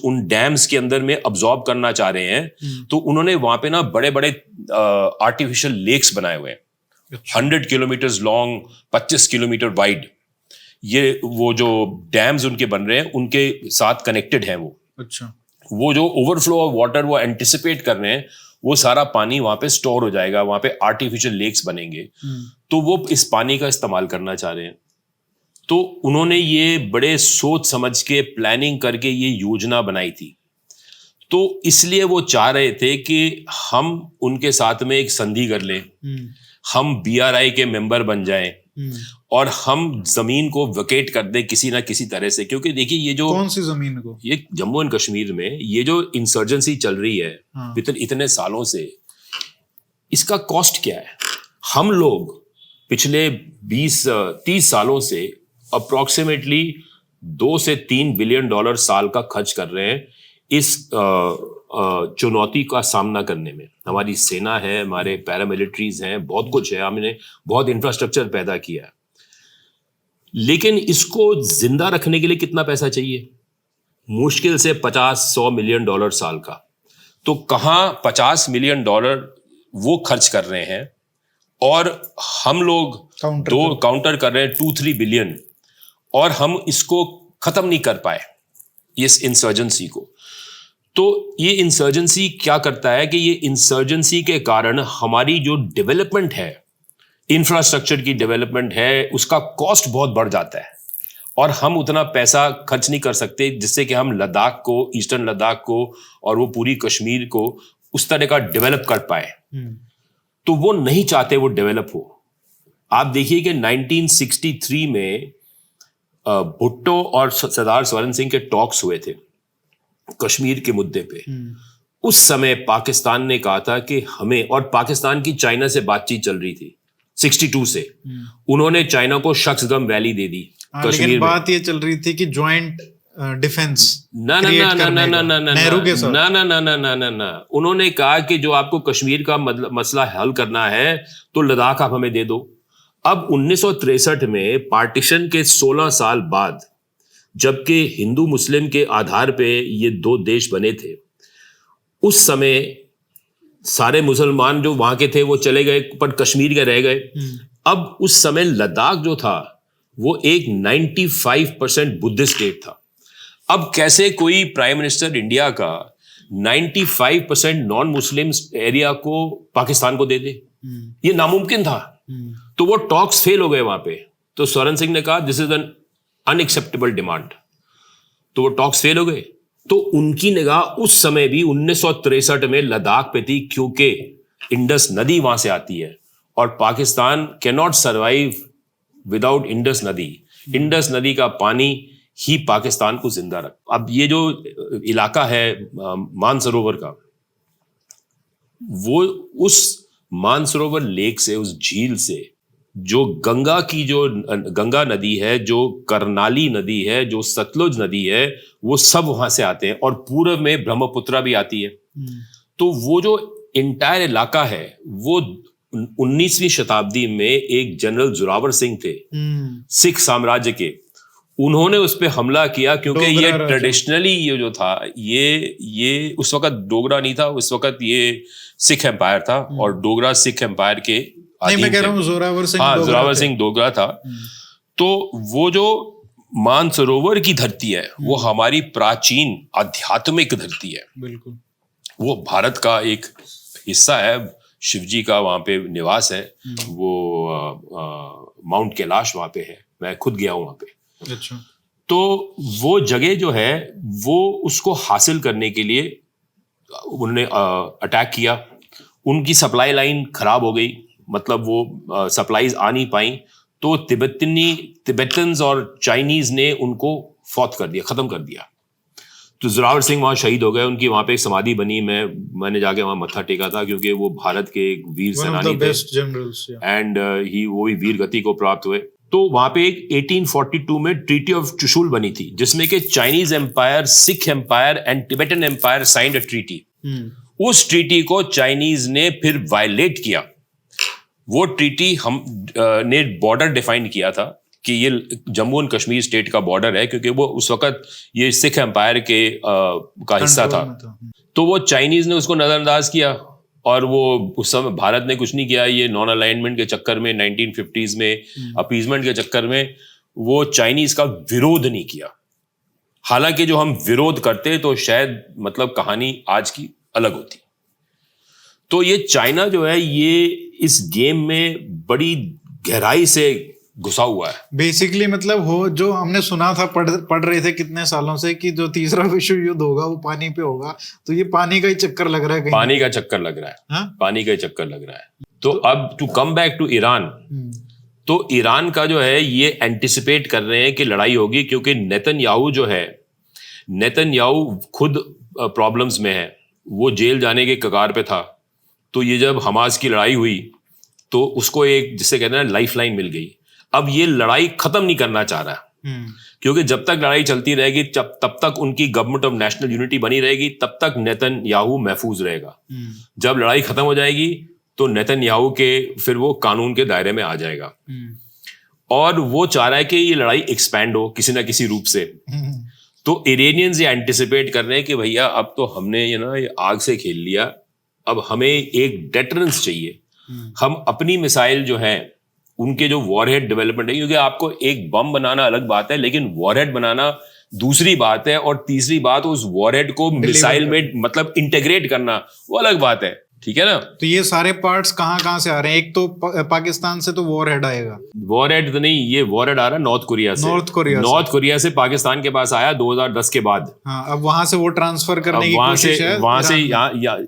उन डैम्स के अंदर में अब्सॉर्ब करना चाह रहे हैं। तो उन्होंने वहां पे ना बड़े बड़े आर्टिफिशियल लेक्स बनाए हुए हैं, 100 किलोमीटर लॉन्ग, 25 किलोमीटर वाइड। ये वो जो डैम्स उनके बन रहे हैं उनके साथ कनेक्टेड हैं वो। अच्छा। वो जो ओवरफ्लो ऑफ वाटर वो एंटिसिपेट कर रहे हैं, वो सारा पानी वहां पे स्टोर हो जाएगा, वहां पे आर्टिफिशियल लेक्स बनेंगे। तो वो इस पानी का इस्तेमाल करना चाह रहे हैं। तो उन्होंने ये बड़े सोच समझ के प्लानिंग करके ये योजना बनाई थी। तो इसलिए वो चाह रहे थे कि हम उनके साथ में एक संधि कर लें, हम BRI के मेंबर बन जाएं और हम जमीन को वेकेट कर दें किसी ना किसी तरह से। क्योंकि देखिए ये जो कौन सी जमीन को, ये जम्मू एंड कश्मीर में ये जो इंसर्जेंसी चल रही है इतने सालों से, इसका कॉस्ट क्या है? हम लोग पिछले 20-30 सालों से अप्रोक्सीमेटली 2 से 3 बिलियन डॉलर साल का खर्च कर रहे हैं इस चुनौती का सामना करने में। हमारी सेना है, हमारे पैरामिलिट्रीज हैं, बहुत कुछ है, हमने बहुत इंफ्रास्ट्रक्चर पैदा किया है। लेकिन इसको जिंदा रखने के लिए कितना पैसा चाहिए? मुश्किल से 50-100 मिलियन डॉलर साल का। तो कहाँ 50 मिलियन डॉलर वो खर्च कर रहे हैं और हम लोग काउंटर कर रहे हैं 2-3 बिलियन, और हम इसको खत्म नहीं कर पाए इस इंसर्जेंसी को। तो ये इंसर्जेंसी क्या करता है कि ये इंसर्जेंसी के कारण हमारी जो डेवलपमेंट है, इंफ्रास्ट्रक्चर की डेवलपमेंट है, उसका कॉस्ट बहुत बढ़ जाता है और हम उतना पैसा खर्च नहीं कर सकते जिससे कि हम लद्दाख को, ईस्टर्न लद्दाख को और वो पूरी कश्मीर को उस तरह का डेवलप कर पाए। तो वो नहीं चाहते वो डेवलप हो। आप देखिए कि 1963 में भुट्टो और सरदार स्वरण सिंह के टॉक्स हुए थे कश्मीर के मुद्दे पे। उस समय पाकिस्तान ने कहा था कि हमें, और पाकिस्तान की चाइना से बातचीत चल रही थी 62 से, उन्होंने चाइना को शख्सगम वैली दे दी कश्मीर में। बात ये चल रही थी कि ज्वाइंट डिफेंस ना, उन्होंने कहा कि जो आपको कश्मीर का मसला हल करना है तो लद्दाख आप हमें दे दो। अब 1963 में पार्टीशन के 16 साल बाद, जबकि हिंदू मुस्लिम के आधार पे ये 2 देश बने थे, उस समय सारे मुसलमान जो वहां के थे वो चले गए पर कश्मीर के रह गए। अब उस समय लद्दाख जो था वो एक 95% बुद्धिस्ट स्टेट था। अब कैसे कोई प्राइम मिनिस्टर इंडिया का 95% नॉन मुस्लिम एरिया को पाकिस्तान को दे दे? ये नामुमकिन था। तो वो टॉक्स फेल हो गए वहां पे। तो स्वरण सिंह ने कहा this is an unacceptable demand. तो वो टॉक्स फेल हो गए। तो उनकी निगाह उस समय भी 1963 में लद्दाख पे थी, क्योंकि इंडस नदी वहां से आती है और Pakistan can not survive without Indus नदी। इंडस नदी का पानी ही पाकिस्तान को जिंदा रख। अब ये जो इलाका है मानसरोवर का, वो उस मानसरोवर लेक से, उस झील से, जो गंगा नदी है, जो करनाली नदी है, जो सतलुज नदी है, वो सब वहां से आते हैं और पूर्व में ब्रह्मपुत्रा भी आती है। तो वो जो इंटायर इलाका है वो 19वीं शताब्दी में एक जनरल जोरावर सिंह थे सिख साम्राज्य के, उन्होंने उस पर हमला किया क्योंकि ये ट्रेडिशनली ये जो था ये उस वक्त डोगरा नहीं था, उस वक्त ये सिख एम्पायर था और डोगरा सिख एम्पायर के मैं कह रहा हूं जोरावर सिंह डोगरा था। तो वो जो मानसरोवर की धरती है वो हमारी प्राचीन आध्यात्मिक धरती है। बिल्कुल, वो भारत का एक हिस्सा है। शिव जी का वहां पे निवास है। वो माउंट कैलाश वहां पे है, मैं खुद गया हूं वहां पे। अच्छा। तो वो जगह जो है वो उसको हासिल करने के लिए उन्होंने अटैक किया। उनकी सप्लाई लाइन खराब हो गई, मतलब वो सप्लाईज आ नहीं पाई। तो तिब्बतन्स और चाइनीज ने उनको फौत कर दिया, खत्म कर दिया। तो जोरावर सिंह वहां शहीद हो गए। उनकी वहां पे एक समाधि बनी, मैंने जाके वहां मत्था टेका था, क्योंकि वो भारत के एक वीर सेनानी थे एंड वो भी वीर गति को प्राप्त हुए। तो वहां पे एक 1842 में ट्रीटी ऑफ चुशुल बनी थी, जिसमें कि Chinese empire, Sikh empire and Tibetan empire signed a treaty. उस ट्रीटी को चाइनीज ने फिर वायलेट किया। वो ट्रीटी हम ने बॉर्डर डिफाइन किया था कि ये जम्मू एंड कश्मीर स्टेट का बॉर्डर है, क्योंकि वो उस वक्त ये सिख एम्पायर के का हिस्सा था। तो वो चाइनीज ने उसको नजरअंदाज किया, और वो उस समय भारत ने कुछ नहीं किया। ये नॉन अलाइनमेंट के चक्कर में 1950s में अपीजमेंट के चक्कर में वो चाइनीज का विरोध नहीं किया। हालांकि जो हम विरोध करते तो शायद मतलब कहानी आज की अलग होती। तो ये चाइना जो है ये इस गेम में बड़ी गहराई से घुसा हुआ है। बेसिकली मतलब हो जो हमने सुना था, पढ़ रहे थे कितने सालों से कि जो तीसरा विश्व युद्ध होगा वो पानी पे होगा, तो ये पानी का ही चक्कर लग रहा है कहीं। पानी का चक्कर लग रहा है। हाँ? पानी का ही चक्कर लग रहा है। तो अब to come back to Iran, तो ईरान का जो है ये एंटिसिपेट कर रहे हैं कि लड़ाई होगी, क्योंकि नेतन्याहू जो है, नेतन्याहू खुद प्रॉब्लम्स में है, वो जेल जाने के कगार पे था। तो ये जब हमास की लड़ाई हुई तो उसको एक, जिसे कहते हैं, लाइफ लाइन मिल गई। अब ये लड़ाई खत्म नहीं करना चाह रहा, क्योंकि जब तक लड़ाई चलती रहेगी तब तक उनकी गवर्नमेंट ऑफ नेशनल यूनिटी बनी रहेगी, तब तक नेतन्याहू महफूज रहेगा। जब लड़ाई खत्म हो जाएगी तो नेतन्याहू के फिर वो कानून के दायरे में आ जाएगा। और वो चाह रहा है कि ये लड़ाई एक्सपैंड हो किसी ना किसी रूप से। तो इरानियंस ये एंटिसिपेट कर रहे हैं कि भैया अब तो हमने ये आग से खेल लिया, अब हमें एक डेटरेंस चाहिए। हम अपनी मिसाइल जो है, उनके जो वॉरहेड डेवलपमेंट है, क्योंकि आपको एक बम बनाना अलग बात है, लेकिन वॉरहेड बनाना दूसरी बात है, और तीसरी बात उस वॉरहेड को मिसाइल में मतलब इंटीग्रेट करना, वो अलग बात है। ठीक है ना। तो ये सारे पार्ट्स कहाँ से आ रहे हैं? एक तो पाकिस्तान से तो वॉरहेड आएगा। वॉरहेड तो नहीं, ये वॉरहेड आ रहा है नॉर्थ कोरिया से। नॉर्थ कोरिया से पाकिस्तान के पास आया 2010 के बाद। हाँ, अब वहां से वो ट्रांसफर करने की कोशिश है। वहां से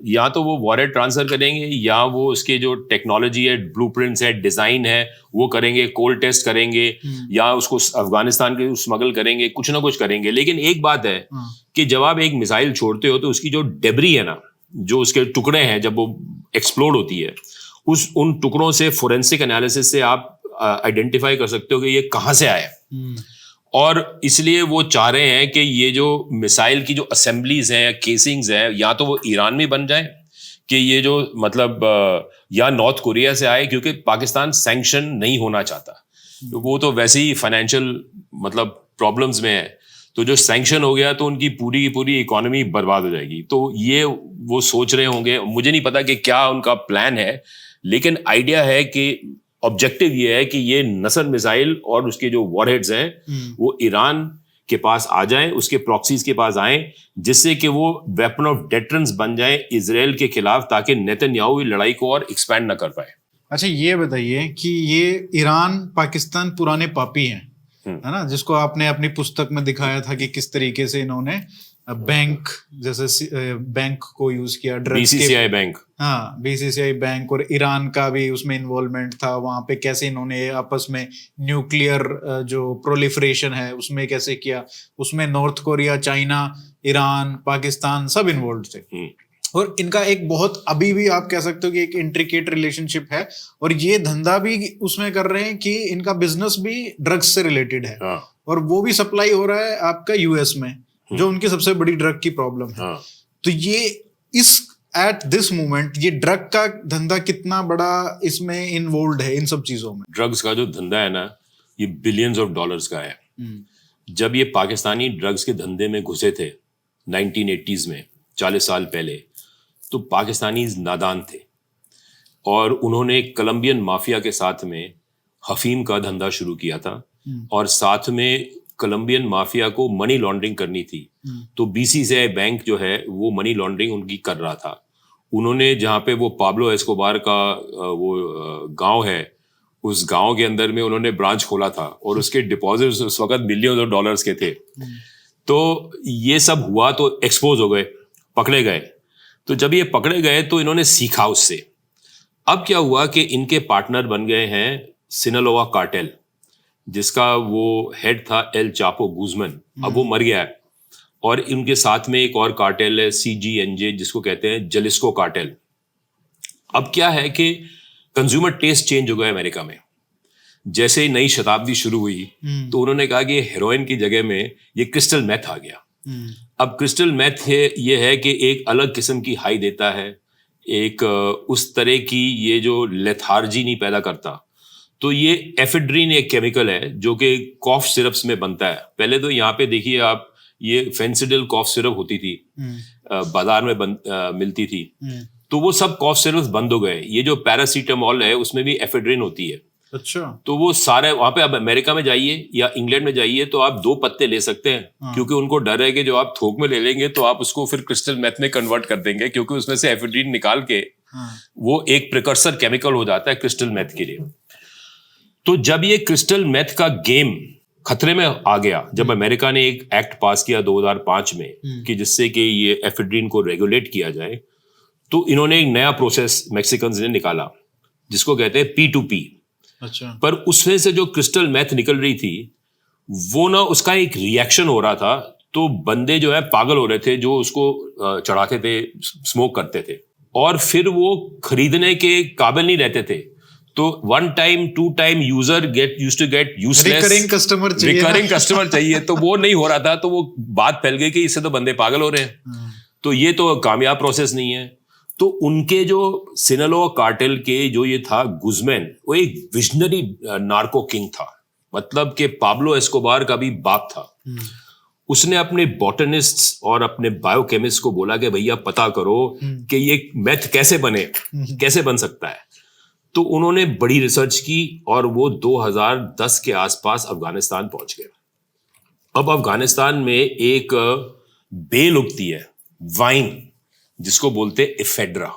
या तो वो वॉरहेड ट्रांसफर करेंगे, या वो उसके जो टेक्नोलॉजी है, ब्लूप्रिंट्स है, डिजाइन है, वो करेंगे, कोल्ड टेस्ट करेंगे, या उसको अफगानिस्तान के स्मगल करेंगे, कुछ ना कुछ करेंगे। लेकिन एक बात है कि जब आप एक मिसाइल छोड़ते हो तो उसकी जो डेब्री है ना, जो उसके टुकड़े हैं, जब वो एक्सप्लोड होती है, उन टुकड़ों से फोरेंसिक एनालिसिस से आप आइडेंटिफाई कर सकते हो कि ये कहां से आया। और इसलिए वो चाह रहे हैं कि ये जो मिसाइल की जो असेंबलीज हैं, केसिंग्स हैं, या तो वो ईरान में बन जाए, कि ये जो मतलब या नॉर्थ कोरिया से आए, क्योंकि पाकिस्तान सैंक्शन नहीं होना चाहता। तो वो तो वैसे ही फाइनेंशियल मतलब प्रॉब्लम्स में है, तो जो सैंक्शन हो गया तो उनकी पूरी की पूरी इकोनॉमी बर्बाद हो जाएगी। तो ये वो सोच रहे होंगे, मुझे नहीं पता कि क्या उनका प्लान है, लेकिन आइडिया है कि ऑब्जेक्टिव ये है कि ये नसर मिसाइल और उसके जो वॉरहेड्स हैं वो ईरान के पास आ जाएं, उसके प्रॉक्सीज के पास आएं, जिससे कि वो वेपन ऑफ डेटरेंस बन जाएं इजराइल के खिलाफ, ताकि नेतन्याहू लड़ाई को और एक्सपैंड ना कर पाए। अच्छा, ये बताइए कि ये ईरान पाकिस्तान पुराने पापी हैं, है ना, जिसको आपने अपनी पुस्तक में दिखाया था कि किस तरीके से इन्होंने बैंक जैसे बैंक को यूज किया, ड्रग्स बीसीसीआई बैंक। हाँ, बीसीसीआई बैंक, और ईरान का भी उसमें इन्वॉल्वमेंट था। वहां पे कैसे इन्होंने आपस में न्यूक्लियर जो प्रोलिफरेशन है उसमें कैसे किया, उसमें north Korea, China, Iran, Pakistan सब इन्वॉल्व थे। और इनका एक बहुत, अभी भी आप कह सकते हो कि एक इंट्रिकेट रिलेशनशिप है, और ये धंधा भी उसमें कर रहे हैं कि इनका बिजनेस भी ड्रग्स से रिलेटेड है। और वो भी सप्लाई हो रहा है आपका यूएस में, जो उनकी सबसे बड़ी ड्रग की प्रॉब्लम है। तो ये एट दिस मोमेंट ये ड्रग का धंधा कितना बड़ा इसमें इन्वॉल्व है इन सब चीजों में? ड्रग्स का जो धंधा है ना, ये बिलियंस ऑफ डॉलर्स का है। जब ये पाकिस्तानी ड्रग्स के धंधे में घुसे थे 1980s में, 40 साल पहले, तो पाकिस्तानी नादान थे, और उन्होंने कोलंबियन माफिया के साथ में हफीम का धंधा शुरू किया था, और साथ में कोलंबियन माफिया को मनी लॉन्ड्रिंग करनी थी। तो बीसीसीआई बैंक जो है वो मनी लॉन्ड्रिंग उनकी कर रहा था। उन्होंने जहाँ पे वो पाब्लो एस्कोबार का वो गांव है, उस गांव के अंदर में उन्होंने ब्रांच खोला था, और उसके डिपॉजिट्स उस वक्त मिलियंस ऑफ डॉलर्स के थे। तो ये सब हुआ तो एक्सपोज हो गए, पकड़े गए। तो जब ये पकड़े गए तो इन्होंने सीखा उससे। अब क्या हुआ कि इनके पार्टनर बन गए हैं सिनालोआ कार्टेल, जिसका वो हेड था एल चापो गुजमन, अब वो मर गया है। और इनके साथ में एक और कार्टेल है CGNJ, जिसको कहते हैं जलिस्को कार्टेल। अब क्या है कि कंज्यूमर टेस्ट चेंज हो गया अमेरिका में। जैसे ही नई शताब्दी शुरू हुई तो उन्होंने कहा कि हेरोइन की जगह में ये क्रिस्टल मेथ आ गया। अब क्रिस्टल मेथ ये है कि एक अलग किस्म की हाई देता है, एक उस तरह की ये जो लेथार्जी नहीं पैदा करता। तो ये एफेड्रीन एक केमिकल है जो कि कॉफ सिरप्स में बनता है। पहले तो यहाँ पे देखिए आप, ये फेंसिडिल कॉफ सिरप होती थी, बाजार में मिलती थी, तो वो सब कॉफ सिरप्स बंद हो गए। ये जो पैरासीटामोल है उसमें भी एफेड्रीन होती है। अच्छा। तो वो सारे वहां पे, अब अमेरिका में जाइए या इंग्लैंड में जाइए तो आप 2 पत्ते ले सकते हैं, क्योंकि उनको डर है कि जो आप थोक में ले लेंगे तो आप उसको फिर क्रिस्टल मेथ में कन्वर्ट कर देंगे, क्योंकि उसमें से एफेड्रीन निकाल के वो एक प्रिकर्सर केमिकल हो जाता है क्रिस्टल मेथ के लिए। तो जब ये क्रिस्टल मेथ का गेम खतरे में आ गया, जब अमेरिका ने एक एक्ट पास किया 2005 में कि जिससे कि ये एफेड्रीन को रेगुलेट किया जाए, तो इन्होंने एक नया प्रोसेस मैक्सिकन्स ने निकाला जिसको कहते हैं P2P। अच्छा। पर उसमें से जो क्रिस्टल मेथ निकल रही थी वो ना, उसका एक रिएक्शन हो रहा था, तो बंदे जो है पागल हो रहे थे जो उसको चढ़ाते थे, स्मोक करते थे, और फिर वो खरीदने के काबिल नहीं रहते थे। तो 1 time 2 time user used to get useless, recurring customer चाहिए तो वो नहीं हो रहा था। तो वो बात फैल गई कि इससे तो बंदे पागल हो रहे हैं, तो ये तो कामयाब प्रोसेस नहीं है। तो उनके जो सिनालोआ कार्टेल के जो ये था गुज़मैन, वो एक विजनरी नार्को किंग था, मतलब कि पाब्लो एस्कोबार का भी बाप था। उसने अपने बॉटनिस्ट्स और अपने बायोकेमिस्ट को बोला कि भैया पता करो कि ये मेथ कैसे बने, कैसे बन सकता है। तो उन्होंने बड़ी रिसर्च की और वो 2010 के आसपास अफगानिस्तान पहुंच गए। अब अफगानिस्तान में एक बेल उगती है, वाइन, जिसको बोलते हैं एफेड्रा।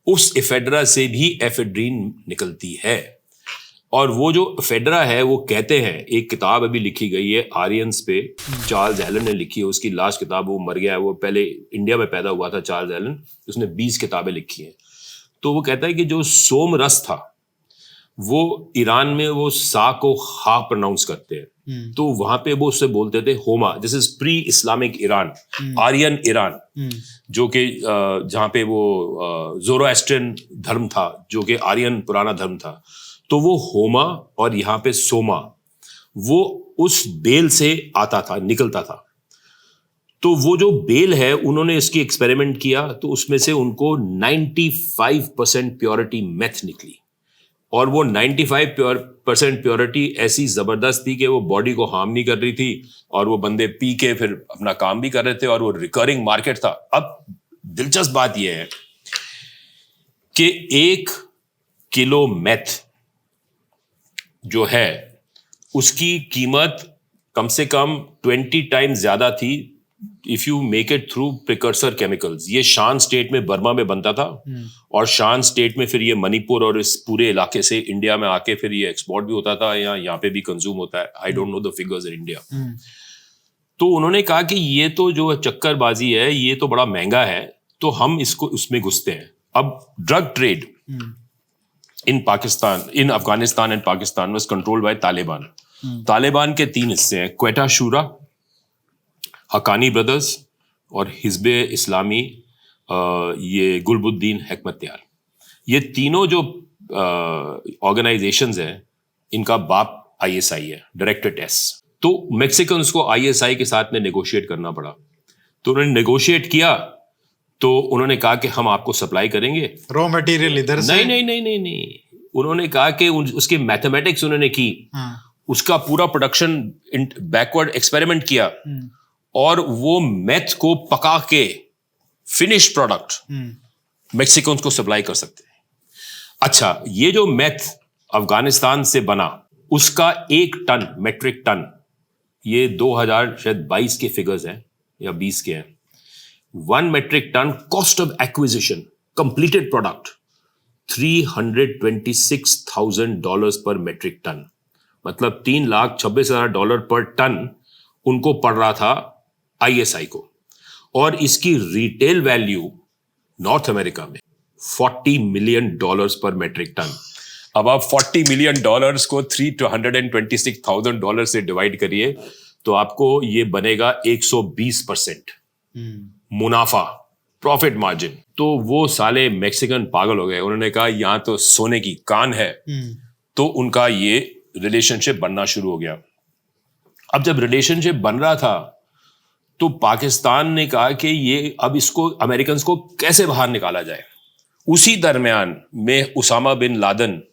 उस एफेड्रा से भी एफेड्रीन निकलती है। और वो जो एफेड्रा है, वो कहते हैं, एक किताब अभी लिखी गई है आर्यंस पे, चार्ल्स एलन ने लिखी है, उसकी लास्ट किताब, वो मर गया है, वो पहले इंडिया में पैदा हुआ था चार्ल्स एलन, उसने 20 किताबें लिखी हैं। तो वो कहता है कि जो सोम रस था वो ईरान में वो सा को हा प्रोनाउंस करते हैं, तो वहां पे वो उससे बोलते थे होमा। This is pre Islamic Iran, Aryan Iran, जो कि जहां पे वो ज़ोरोएस्ट्रियन धर्म था, जो कि आर्यन पुराना धर्म था। तो वो होमा और यहाँ पे सोमा, वो उस बेल से आता था, निकलता था। तो वो जो बेल है, उन्होंने इसकी एक्सपेरिमेंट किया, तो उसमें से उनको 95% प्योरिटी मेथ निकली। और वो 95% प्योरिटी ऐसी जबरदस्त थी कि वो बॉडी को हार्म नहीं कर रही थी, और वो बंदे पी के फिर अपना काम भी कर रहे थे, और वो रिकरिंग मार्केट था। अब दिलचस्प बात यह है कि 1 किलो मेथ जो है उसकी कीमत कम से कम 20 टाइम्स ज्यादा थी if you make it through precursor chemicals. ये शान स्टेट में, बर्मा में बनता था, और शान स्टेट में फिर ये मणिपुर और इस पूरे इलाके से इंडिया में आके फिर ये एक्सपोर्ट भी होता था, या यहाँ पे भी कंज्यूम होता है। I don't know the figures in India. तो उन्होंने कहा कि ये तो जो चक्करबाजी है, ये तो बड़ा महंगा है, तो हम इसको उसमें घुसते हैं। अब drug trade in Pakistan, in Afghanistan and Pakistan was controlled by Taliban. Taliban के 3 हिस्से हैं, क्वेटा शुरा, हकानी ब्रदर्स और हिज़्बे इस्लामी, ये गुलबुद्दीन हिकमतयार। ये तीनों जो ऑर्गेनाइजेशंस हैं, इनका बाप ISI है, डायरेक्टर टेस्ट। तो मैक्सिकन्स को ISI के साथ में नेगोशिएट करना पड़ा। तो उन्होंने नेगोशिएट किया, तो उन्होंने कहा कि हम आपको सप्लाई करेंगे रॉ मटेरियल इधर से। नहीं, उन्होंने कहा कि उसके मैथमेटिक्स उन्होंने की, उसका पूरा प्रोडक्शन बैकवर्ड एक्सपेरिमेंट किया, और वो मेथ को पका के फिनिश प्रोडक्ट मैक्सिकन्स को सप्लाई कर सकते हैं। अच्छा, ये जो मेथ अफगानिस्तान से बना, उसका 1 टन, मेट्रिक टन, ये 2022 के फिगर्स हैं या 20 के हैं, 1 metric ton cost of acquisition completed product $326,000 पर मेट्रिक टन, मतलब $3,26,000 पर टन उनको पड़ रहा था ISI को। और इसकी रिटेल वैल्यू नॉर्थ अमेरिका में $40 मिलियन पर मेट्रिक टन। अब आप $40 मिलियन को $326,000 से डिवाइड करिए, तो आपको ये बनेगा 120% मुनाफा, प्रॉफिट मार्जिन। तो वो साले मैक्सिकन पागल हो गए, उन्होंने कहा यहां तो सोने की कान है। तो उनका ये रिलेशनशिप बनना शुरू हो गया। अब जब रिलेशनशिप बन रहा था, तो पाकिस्तान ने कहा कि ये अब इसको अमेरिकन को कैसे बाहर निकाला जाए। उसी दरमियान में उसामा बिन लादेन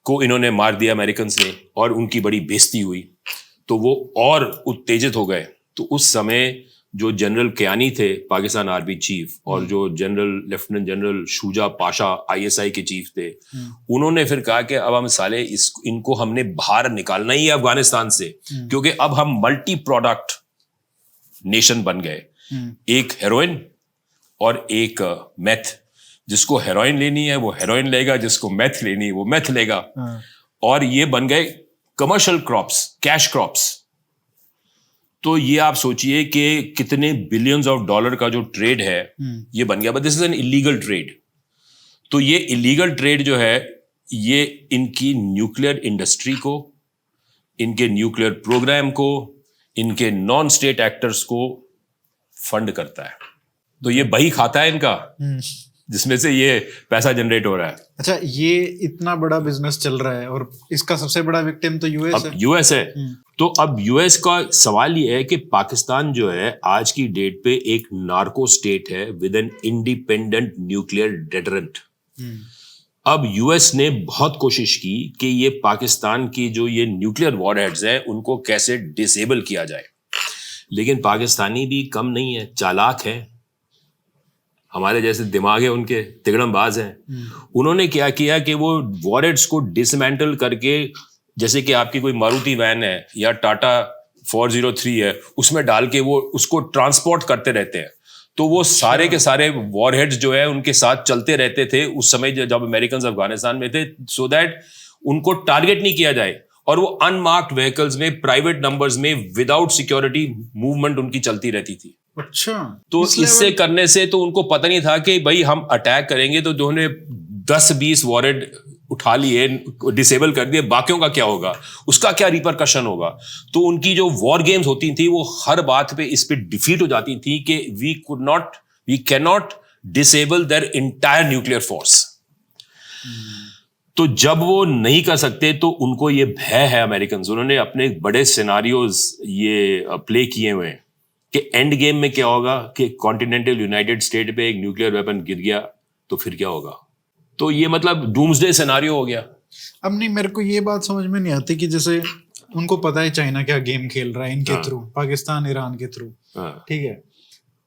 को इन्होंने मार दिया अमेरिकन्स ने और उनकी बड़ी बेइज्जती हुई, तो वो और उत्तेजित हो गए। तो उस समय जो जनरल कियानी थे पाकिस्तान आर्मी चीफ और जो lieutenant general Shuja Pasha ISI के चीफ थे, उन्होंने फिर कहा कि अब हम साले इनको हमने बाहर निकालना ही है अफगानिस्तान से, क्योंकि अब हम मल्टी प्रोडक्ट नेशन बन गए। एक हेरोइन और एक मेथ। जिसको हेरोइन लेनी है वो हेरोइन लेगा, जिसको मेथ लेनी है वो मेथ लेगा। और ये बन गए कमर्शियल क्रॉप्स, कैश क्रॉप्स। तो ये आप सोचिए कि कितने बिलियंस ऑफ डॉलर का जो ट्रेड है ये बन गया। But this is an illegal trade. तो ये इलीगल ट्रेड जो है ये इनकी न्यूक्लियर इंडस्ट्री को, इनके न्यूक्लियर प्रोग्राम को, इनके नॉन स्टेट एक्टर्स को फंड करता है। तो ये बही खाता है इनका, जिसमें से ये पैसा जनरेट हो रहा है। अच्छा, ये इतना बड़ा बिजनेस चल रहा है और इसका सबसे बड़ा विक्टिम तो यूएस है। यूएस है। तो अब यूएस का सवाल ये है कि पाकिस्तान जो है आज की डेट पे एक नार्को स्टेट है with an independent nuclear deterrent. अब यूएस ने बहुत कोशिश की कि ये पाकिस्तान की जो ये न्यूक्लियर वॉरहेड्स हैं उनको कैसे डिसेबल किया जाए, लेकिन पाकिस्तानी भी कम नहीं है, चालाक है, हमारे जैसे दिमाग है उनके, तिगड़मबाज हैं। उन्होंने क्या किया कि वो वॉरहेड्स को डिसमेंटल करके, जैसे कि आपकी कोई मारुति वैन है या टाटा 403 है, उसमें डाल के वो उसको ट्रांसपोर्ट करते रहते हैं। तो वो सारे के सारे वॉरहेड्स जो है उनके साथ चलते रहते थे उस समय जब अमेरिकन अफगानिस्तान में थे, सो दैट उनको टारगेट नहीं किया जाए। और वो अनमार्क्ड व्हीकल्स में, प्राइवेट नंबर्स में, विदाउट सिक्योरिटी मूवमेंट उनकी चलती रहती थी। अच्छा, तो इससे करने से तो उनको पता नहीं था कि भाई हम अटैक करेंगे तो जो उन्होंने 10-20 वॉरहेड उठा लिए, डिसेबल कर दिए, बाकियों का क्या होगा, उसका क्या रिपरकशन होगा। तो उनकी जो वॉर गेम्स होती थी वो हर बात पे इस पे डिफीट हो जाती थी कि we can not disable their entire nuclear force. तो जब वो नहीं कर सकते तो उनको ये भय है अमेरिकन, उन्होंने अपने बड़े सिनारियोज ये प्ले किए हुए हैं कि एंड गेम में क्या होगा कि कॉन्टिनेंटल यूनाइटेड स्टेट पे एक न्यूक्लियर वेपन गिर गया तो फिर क्या होगा। तो ये मतलब डूम्सडे सिनारियो हो गया। अब नहीं, मेरे को ये बात समझ में नहीं आती कि जैसे उनको पता है चाइना क्या गेम खेल रहा है इनके थ्रू, पाकिस्तान ईरान के थ्रू, ठीक है।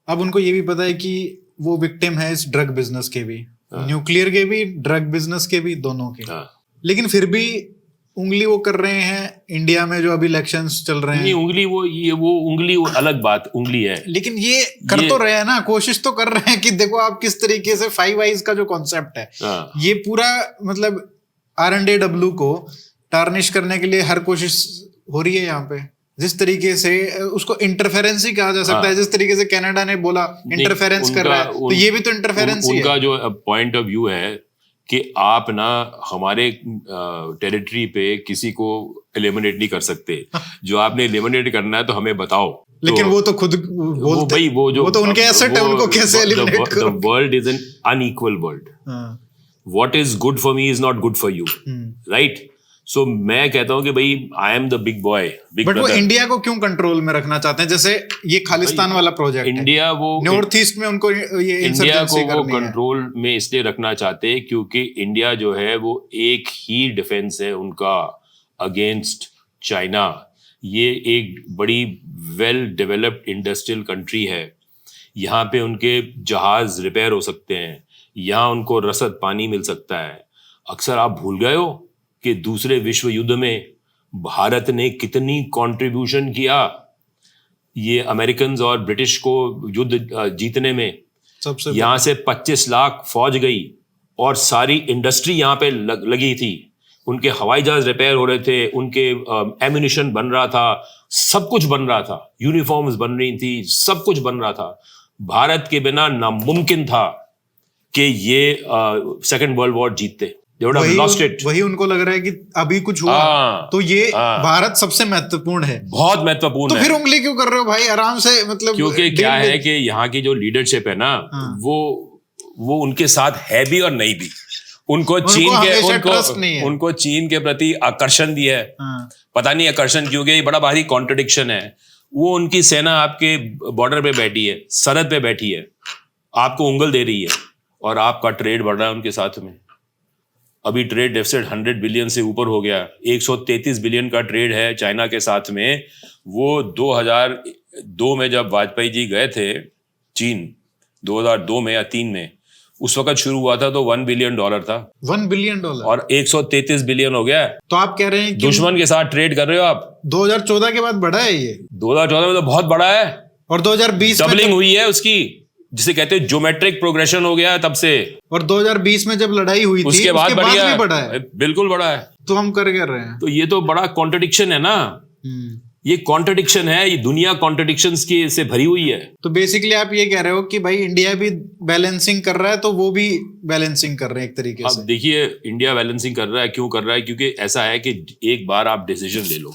अब उनको ये भी पता है कि वो विक्टिम है इस ड्रग बिजनेस के भी, न्यूक्लियर के भी, ड्रग बिजनेस के भी, दोनों के। लेकिन फिर भी उंगली वो कर रहे हैं इंडिया में जो अभी इलेक्शंस चल रहे हैं। नहीं, उंगली वो उंगली अलग बात, उंगली है। लेकिन ये कर तो रहे हैं ना, कोशिश तो कर रहे हैं कि देखो आप किस तरीके से 5 आइज का जो कॉन्सेप्ट है, ये पूरा मतलब R&AW को टार्निश करने के लिए हर कोशिश हो रही है यहाँ पे। जिस तरीके से उसको इंटरफेरेंस ही कहा जा सकता है, जिस तरीके से कनाडा ने बोला इंटरफेरेंस कर रहा है, तो ये भी तो इंटरफेरेंस ही है। उनका जो पॉइंट ऑफ व्यू है कि आप ना हमारे टेरिटरी पे किसी को एलिमिनेट नहीं कर सकते, जो आपने एलिमिनेट करना है तो हमें बताओ। लेकिन वो तो खुद बोलते हैं, वो तो उनके एसेट है, उनको कैसे एलिमिनेट करो। The world is an unequal world. What is good for me is not good for you, right? So मैं कहता हूँ कि भाई I am the big boy, big brother. वो इंडिया को क्यों कंट्रोल में रखना चाहते हैं? जैसे ये खालिस्तान वाला प्रोजेक्ट इंडिया वो नॉर्थ ईस्ट में उनको ये इंडिया को वो कंट्रोल में इसलिए रखना चाहते हैं क्योंकि इंडिया जो है वो एक ही डिफेंस है उनका अगेंस्ट चाइना। ये एक बड़ी वेल डेवलप्ड इंडस्ट्रियल कंट्री है, यहाँ पे उनके जहाज रिपेयर हो सकते हैं, यहाँ उनको रसद पानी मिल सकता है। अक्सर आप भूल गए हो कि दूसरे विश्व युद्ध में भारत ने कितनी कंट्रीब्यूशन किया ये अमेरिकन और ब्रिटिश को युद्ध जीतने में। सबसे यहाँ से 25 लाख फौज गई और सारी इंडस्ट्री यहाँ पे लगी थी, उनके हवाई जहाज रिपेयर हो रहे थे, उनके एम्यूनिशन बन रहा था, सब कुछ बन रहा था, यूनिफॉर्म्स बन रही थी, सब कुछ बन रहा था। भारत के बिना नामुमकिन था कि ये सेकेंड वर्ल्ड वॉर जीतते। वही उनको लग रहा है कि अभी कुछ हुआ तो ये भारत सबसे महत्वपूर्ण है, बहुत महत्वपूर्ण है। तो फिर उंगली क्यों कर रहे हो भाई, आराम से, मतलब क्योंकि क्या है कि यहाँ की जो लीडरशिप है ना, वो उनके साथ है भी और नहीं भी। उनको चीन के प्रति आकर्षण भी है, पता नहीं आकर्षण क्यों, ये बड़ा भारी कॉन्ट्रडिक्शन है। वो उनकी सेना आपके बॉर्डर पे बैठी है, सरहद पे बैठी है, आपको उंगल दे रही है और आपका ट्रेड बढ़ रहा है उनके साथ में। अभी ट्रेड डेफिसिट 100 बिलियन से ऊपर हो गया। 133 बिलियन का ट्रेड है चाइना के साथ में। वो 2002 में जब वाजपेयी जी गए थे चीन, 2002 में या 3 में, उस वक्त शुरू हुआ था तो $1 बिलियन था। $1 बिलियन और 133 बिलियन हो गया। तो आप कह रहे हैं कि दुश्मन के साथ ट्रेड कर रहे हो आप। 2014 के बाद बढ़ा है ये? 2014 में तो बहुत बड़ा है, और 2020 में डबलिंग हुई है उसकी, जिसे कहते हैं ज्योमेट्रिक प्रोग्रेशन हो गया है तब से। और 2020 में जब लड़ाई हुई थी उसके बाद भी बढ़ा है। बिल्कुल बढ़ा है। तो हम कर रहे हैं। तो ये तो बड़ा कॉन्ट्रडिक्शन है ना। ये कॉन्ट्रडिक्शन है, ये दुनिया कॉन्ट्रडिक्शंस की से भरी हुई है। तो बेसिकली आप ये कह रहे हो कि भाई इंडिया भी बैलेंसिंग कर रहा है, तो वो भी बैलेंसिंग कर रहे हैं एक तरीके से। अब देखिए, इंडिया बैलेंसिंग कर रहा है, क्यों कर रहा है? क्योंकि ऐसा है कि एक बार आप डिसीजन ले लो,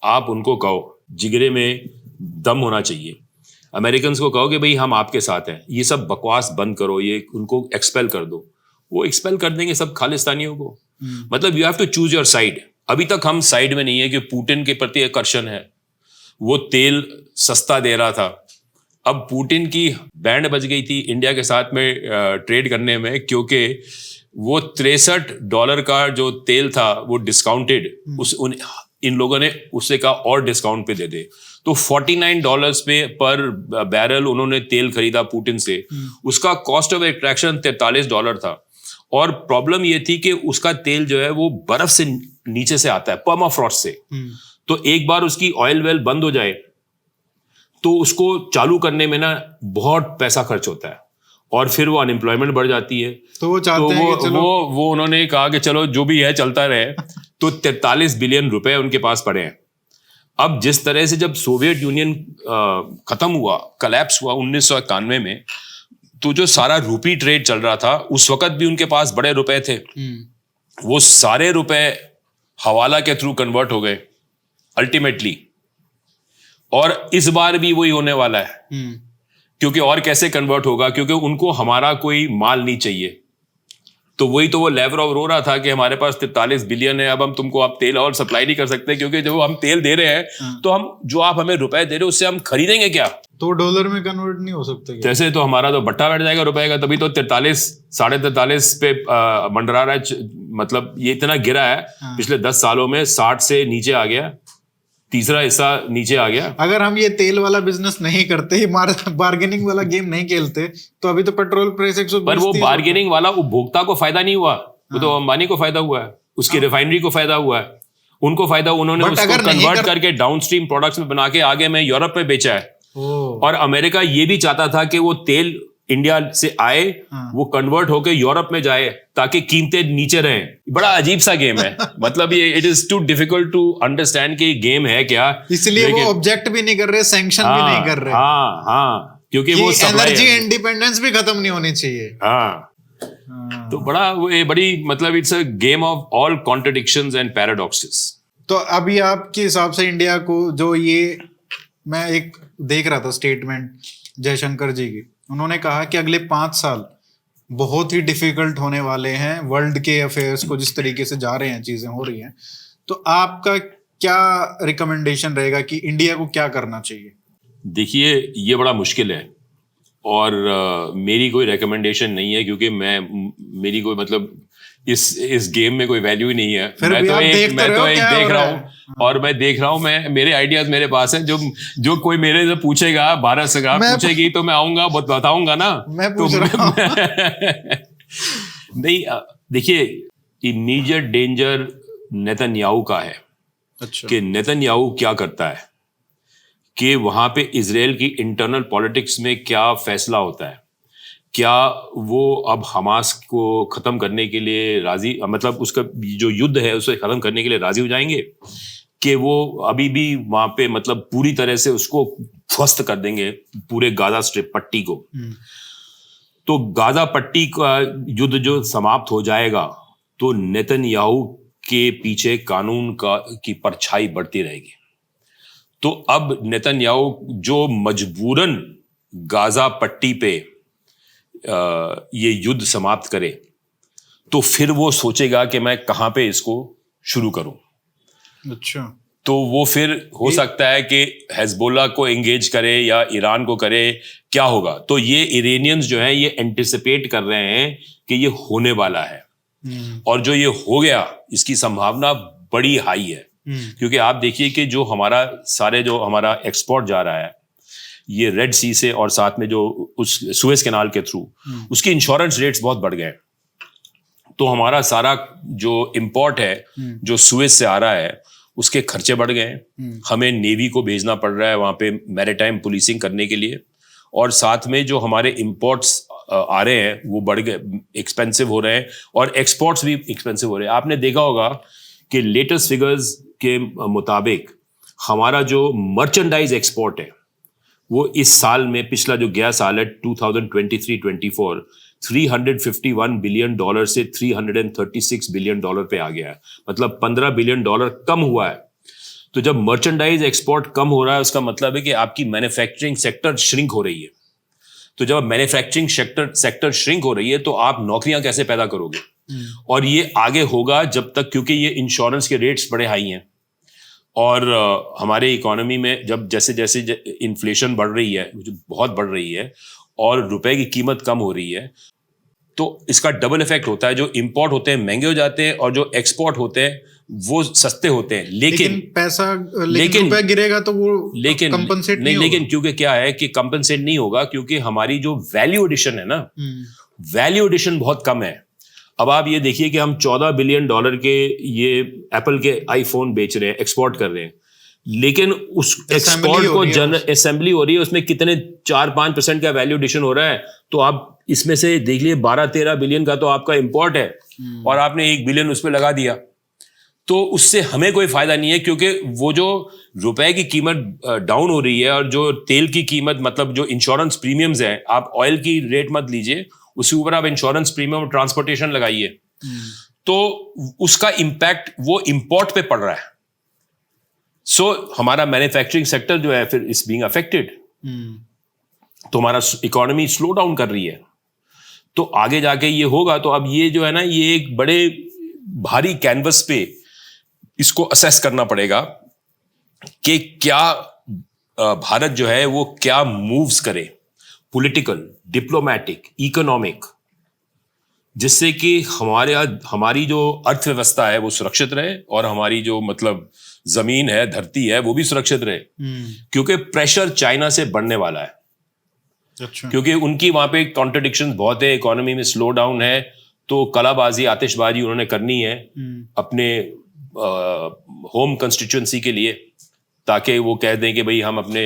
आप उनको कहो, जिगरे में दम होना चाहिए। अमेरिकन को कहो कि भाई हम आपके साथ हैं, ये सब बकवास बंद करो, ये उनको एक्सपेल कर दो। वो एक्सपेल कर देंगे सब खालिस्तानियों को। मतलब you have to choose your side. अभी तक हम साइड में नहीं है कि पुतिन के प्रति आकर्षण है, वो तेल सस्ता दे रहा था। अब पुतिन की बैंड बज गई थी इंडिया के साथ में ट्रेड करने में, क्योंकि वो $63 का जो तेल था वो डिस्काउंटेड, इन लोगों ने उससे कहा और डिस्काउंट पे दे दे। तो $49 पे पर बैरल उन्होंने तेल खरीदा पुतिन से। उसका कॉस्ट ऑफ एक्सट्रैक्शन $43 था। और प्रॉब्लम ये थी कि उसका तेल जो है वो बर्फ से नीचे से आता है, पर्माफ्रॉस्ट से। तो एक बार उसकी ऑयल वेल बंद हो जाए तो उसको चालू करने में ना बहुत पैसा खर्च होता है, और फिर वो अनएम्प्लॉयमेंट बढ़ जाती है। तो वो चाहते हैं कि चलो वो उन्होंने कहा कि चलो जो भी है चलता रहे। तो 43 बिलियन रुपए उनके पास पड़े हैं। अब जिस तरह से जब सोवियत यूनियन खत्म हुआ, कलैप्स हुआ 1991 में, तो जो सारा रूपी ट्रेड चल रहा था, उस वक्त भी उनके पास बड़े रुपए थे। वो सारे रुपए हवाला के थ्रू कन्वर्ट हो गए अल्टीमेटली। और इस बार भी वही होने वाला है। क्योंकि और कैसे कन्वर्ट होगा? क्योंकि उनको हमारा कोई माल नहीं चाहिए। तो वही तो वो लेवरोव रो रहा था कि हमारे पास 43 बिलियन है, अब हम तुमको आप तेल और सप्लाई नहीं कर सकते, क्योंकि जब हम तेल दे रहे हैं तो हम जो आप हमें रुपए दे रहे हो उससे हम खरीदेंगे क्या? तो $1 में कन्वर्ट नहीं हो सकते क्या? जैसे तो हमारा तो बट्टा बैठ जाएगा रुपए का। तभी तो 43-43.5 पे मंडरा रहा है। मतलब ये इतना गिरा है पिछले 10 सालों में, 60 से नीचे आ गया, तीसरा हिस्सा नीचे आ गया। अगर हम ये तेल वाला बिजनेस नहीं करते, बार्गेनिंग वाला गेम नहीं खेलते, तो अभी तो पेट्रोल प्राइस 120। पर वो बार्गेनिंग वाला उपभोक्ता को फायदा नहीं हुआ, वो तो अंबानी को फायदा हुआ है, उसकी रिफाइनरी को फायदा हुआ है, उनको फायदा। उन्होंने उसको कन्वर्ट करके डाउनस्ट्रीम प्रोडक्ट्स में बना के आगे में यूरोप में बेचा है। और अमेरिका ये भी चाहता था कि वो तेल इंडिया से आए, वो कन्वर्ट होके यूरोप में जाए ताकि कीमतें नीचे रहें। बड़ा अजीब सा गेम है। मतलब ये it is too difficult to understand कि गेम है क्या। इसलिए वो ऑब्जेक्ट भी नहीं कर रहे, सैंक्शन भी नहीं कर रहे। हाँ, क्योंकि वो एनर्जी इंडिपेंडेंस भी खत्म नहीं होनी चाहिए। तो बड़ी मतलब it's a game of all contradictions and paradoxes. तो अभी आपके हिसाब से इंडिया को जो ये, मैं एक देख रहा था स्टेटमेंट जयशंकर जी की, उन्होंने कहा कि अगले 5 साल बहुत ही डिफिकल्ट होने वाले हैं वर्ल्ड के अफेयर्स को, जिस तरीके से जा रहे हैं, चीजें हो रही हैं। तो आपका क्या रिकमेंडेशन रहेगा कि इंडिया को क्या करना चाहिए? देखिए, ये बड़ा मुश्किल है, और मेरी कोई रिकमेंडेशन नहीं है, क्योंकि मेरी कोई मतलब इस गेम में कोई वैल्यू ही नहीं है। मैं तो एक देख रहा हूँ, और मैं देख रहा हूँ, मेरे आइडियाज मेरे पास हैं। जो कोई मेरे से पूछेगा, भारत सरकार पूछेगी, तो मैं आऊंगा, बताऊंगा ना। मैं पूछ रहा हूँ। नहीं, देखिए, इमीडिएट डेंजर नेतन्याहू का है। अच्छा। कि नेतन्याहू क्या करता है, कि वहां पे इजराइल की इंटरनल पॉलिटिक्स में क्या फैसला होता है। क्या वो अब हमास को खत्म करने के लिए राजी, मतलब उसका जो युद्ध है उसे खत्म करने के लिए राजी हो जाएंगे, कि वो अभी भी वहां पे मतलब पूरी तरह से उसको ध्वस्त कर देंगे, पूरे गाजा स्ट्रिप पट्टी को। तो गाजा पट्टी का युद्ध जो समाप्त हो जाएगा, तो नेतन्याहू के पीछे कानून की परछाई बढ़ती रहेगी। तो अब नेतन्याहू जो मजबूरन गाजा पट्टी पे ये युद्ध समाप्त करे, तो फिर वो सोचेगा कि मैं कहां पे इसको शुरू करूं। अच्छा। तो वो फिर हो सकता है कि हिजबुल्लाह को एंगेज करे या ईरान को करे, क्या होगा। तो ये इरानियंस जो है ये एंटिसिपेट कर रहे हैं कि ये होने वाला है। और जो ये हो गया इसकी संभावना बड़ी हाई है, क्योंकि आप देखिए कि जो हमारा एक्सपोर्ट जा रहा है ये रेड सी से और साथ में जो उस सुएज कैनाल के थ्रू उसके इंश्योरेंस रेट्स बहुत बढ़ गए। तो हमारा सारा जो इंपोर्ट है जो सुएज से आ रहा है उसके खर्चे बढ़ गए। हमें नेवी को भेजना पड़ रहा है वहां पे मैरीटाइम पुलिसिंग करने के लिए, और साथ में जो हमारे इंपोर्ट्स आ रहे हैं वो बढ़ गए, एक्सपेंसिव हो रहे हैं, और एक्सपोर्ट्स भी एक्सपेंसिव हो रहे हैं। आपने देखा होगा कि लेटेस्ट फिगर्स के मुताबिक हमारा जो मर्चेंडाइज एक्सपोर्ट है वो इस साल में, पिछला जो गया साल है 2023-24, $351 बिलियन से $336 बिलियन पे आ गया है, मतलब $15 बिलियन कम हुआ है। तो जब मर्चेंडाइज एक्सपोर्ट कम हो रहा है उसका मतलब है कि आपकी मैन्युफैक्चरिंग सेक्टर श्रिंक हो रही है। तो जब मैन्युफैक्चरिंग सेक्टर श्रिंक हो रही है तो आप नौकरियां कैसे पैदा करोगे? और ये आगे होगा जब तक, क्योंकि ये इंश्योरेंस के रेट्स बड़े हाई हैं, और हमारे इकोनॉमी में जब जैसे जैसे इन्फ्लेशन बढ़ रही है, जो बहुत बढ़ रही है, और रुपए की कीमत कम हो रही है, तो इसका डबल इफेक्ट होता है। जो इंपोर्ट होते हैं महंगे हो जाते हैं और जो एक्सपोर्ट होते हैं वो सस्ते होते हैं। लेकिन रुपया गिरेगा तो वो कंपनसेट नहीं होगा। लेकिन क्योंकि क्या है कि कंपनसेट नहीं होगा, क्योंकि हमारी जो वैल्यू एडिशन है ना, वैल्यू एडिशन बहुत कम है। अब आप ये देखिए कि हम $14 बिलियन के ये एप्पल के आईफोन बेच रहे हैं, एक्सपोर्ट कर रहे हैं, लेकिन उस एक्सपोर्ट को असेंबली हो रही है, उसमें कितने 4-5% का वैल्यू एडिशन हो रहा है। तो आप इसमें से देख लिए 12-13 बिलियन का तो आपका इंपोर्ट है, और आपने 1 बिलियन उस पर लगा दिया, तो उससे हमें कोई फायदा नहीं है, क्योंकि वो जो रुपए की कीमत डाउन हो रही है, और जो तेल की कीमत, मतलब जो इंश्योरेंस प्रीमियम्स है, आप ऑयल की रेट मत लीजिए, उसके ऊपर आप इंश्योरेंस प्रीमियम और ट्रांसपोर्टेशन लगाइए, तो उसका इंपैक्ट वो इंपोर्ट पे पड़ रहा है। सो हमारा मैन्युफैक्चरिंग सेक्टर जो है फिर इज बीइंग अफेक्टेड, तो हमारा इकोनॉमी स्लो डाउन कर रही है। तो आगे जाके ये होगा, तो अब ये जो है ना, ये एक बड़े भारी कैनवस पे इसको असेस करना पड़ेगा कि क्या भारत जो है वो क्या मूव्स करे, पॉलिटिकल, डिप्लोमेटिक, इकोनॉमिक, जिससे कि हमारी जो अर्थव्यवस्था है वो सुरक्षित रहे, और हमारी जो मतलब जमीन है, धरती है, वो भी सुरक्षित रहे। क्योंकि प्रेशर चाइना से बढ़ने वाला है। अच्छा। क्योंकि उनकी वहां पे कॉन्ट्रडिक्शंस बहुत है, इकोनॉमी में स्लो डाउन है, तो कलाबाजी, आतिशबाजी उन्होंने करनी है अपने होम कंस्टिट्यूएंसी के लिए, ताकि वो कह दें कि भाई हम अपने